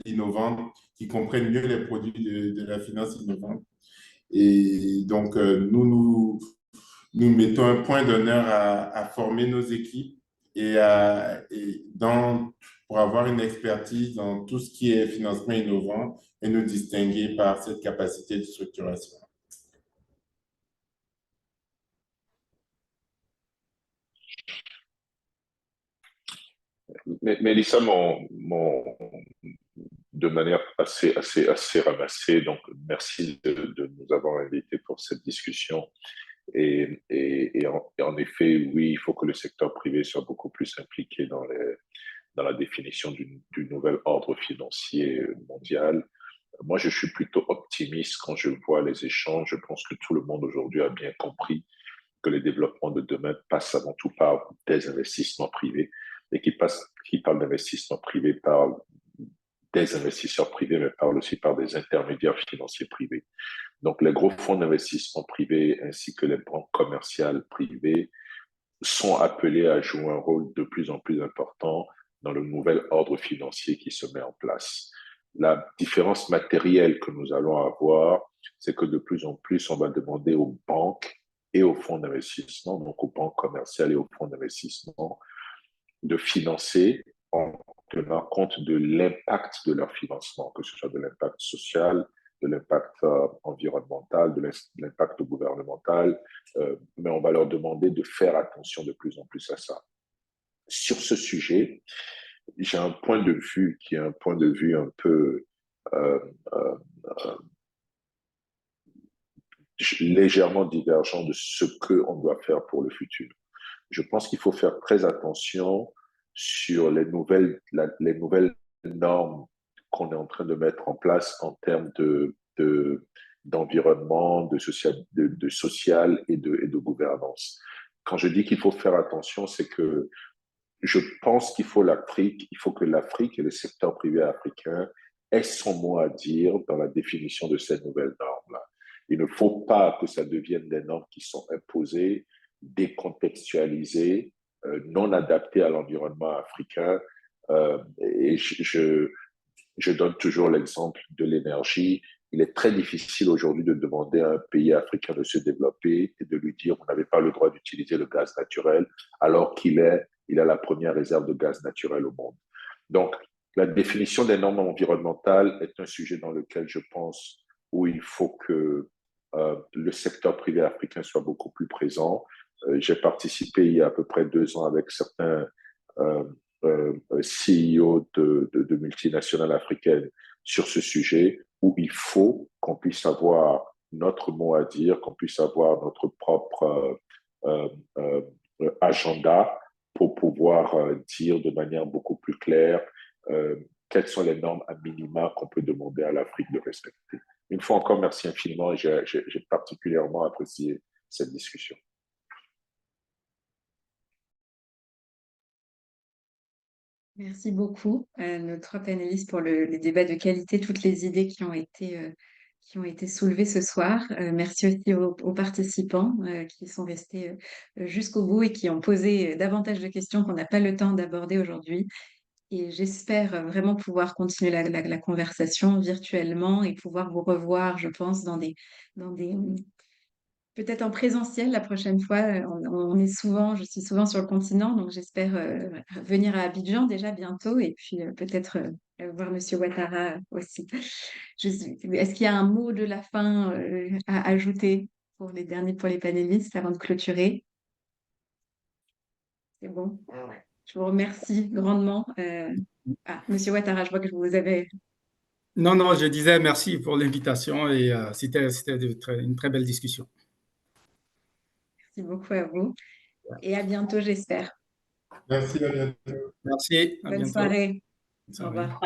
innovante, qui comprennent mieux les produits de la finance innovante. Et donc, nous mettons un point d'honneur à former nos équipes pour avoir une expertise dans tout ce qui est financement innovant et nous distinguer par cette capacité de structuration. Mais Mélissa, de manière assez ramassée, donc merci de nous avoir invités pour cette discussion. Et en effet, oui, il faut que le secteur privé soit beaucoup plus impliqué dans la définition du nouvel ordre financier mondial. Moi, je suis plutôt optimiste quand je vois les échanges. Je pense que tout le monde aujourd'hui a bien compris que les développements de demain passent avant tout par des investissements privés et qui parlent d'investissements privés par des investisseurs privés, mais parlent aussi par des intermédiaires financiers privés. Donc, les gros fonds d'investissement privés ainsi que les banques commerciales privées sont appelés à jouer un rôle de plus en plus important dans le nouvel ordre financier qui se met en place. La différence matérielle que nous allons avoir, c'est que de plus en plus, on va demander aux banques et aux fonds d'investissement, donc aux banques commerciales et aux fonds d'investissement, de financer en tenant compte de l'impact de leur financement, que ce soit de l'impact social, de l'impact environnemental, de l'impact gouvernemental, mais on va leur demander de faire attention de plus en plus à ça. Sur ce sujet, j'ai un point de vue qui est un point de vue un peu légèrement divergent de ce qu'on doit faire pour le futur. Je pense qu'il faut faire très attention sur les nouvelles normes qu'on est en train de mettre en place en termes d'environnement, de social et de gouvernance. Quand je dis qu'il faut faire attention, c'est que je pense qu'il faut que l'Afrique et le secteur privé africain aient son mot à dire dans la définition de ces nouvelles normes-là. Il ne faut pas que ça devienne des normes qui sont imposées, décontextualisées, non adaptées à l'environnement africain. Et je donne toujours l'exemple de l'énergie. Il est très difficile aujourd'hui de demander à un pays africain de se développer et de lui dire vous n'avez pas le droit d'utiliser le gaz naturel alors qu'il a la première réserve de gaz naturel au monde. Donc, la définition des normes environnementales est un sujet dans lequel je pense où il faut que le secteur privé africain soit beaucoup plus présent. J'ai participé il y a à peu près 2 ans avec certains CEO de multinationales africaines sur ce sujet où il faut qu'on puisse avoir notre mot à dire, qu'on puisse avoir notre propre agenda pour pouvoir dire de manière beaucoup plus claire quelles sont les normes à minima qu'on peut demander à l'Afrique de respecter. Une fois encore, merci infiniment et j'ai particulièrement apprécié cette discussion. Merci beaucoup à nos trois panélistes pour les débats de qualité, toutes les idées qui ont été soulevées ce soir. Merci aussi aux participants qui sont restés jusqu'au bout et qui ont posé davantage de questions qu'on n'a pas le temps d'aborder aujourd'hui. Et j'espère vraiment pouvoir continuer la conversation virtuellement et pouvoir vous revoir, je pense, dans des, peut-être en présentiel la prochaine fois. Je suis souvent sur le continent, donc j'espère venir à Abidjan déjà bientôt et puis peut-être voir Monsieur Ouattara aussi. Est-ce qu'il y a un mot de la fin à ajouter pour pour les panélistes avant de clôturer? C'est bon. Je vous remercie grandement. Monsieur Ouattara, je vois que vous avez. Non, non, je disais merci pour l'invitation et c'était une très belle discussion. Merci beaucoup à vous et à bientôt, j'espère. Merci, à bientôt. Merci, à Bonne bientôt. soirée. Bonne Au soirée. revoir.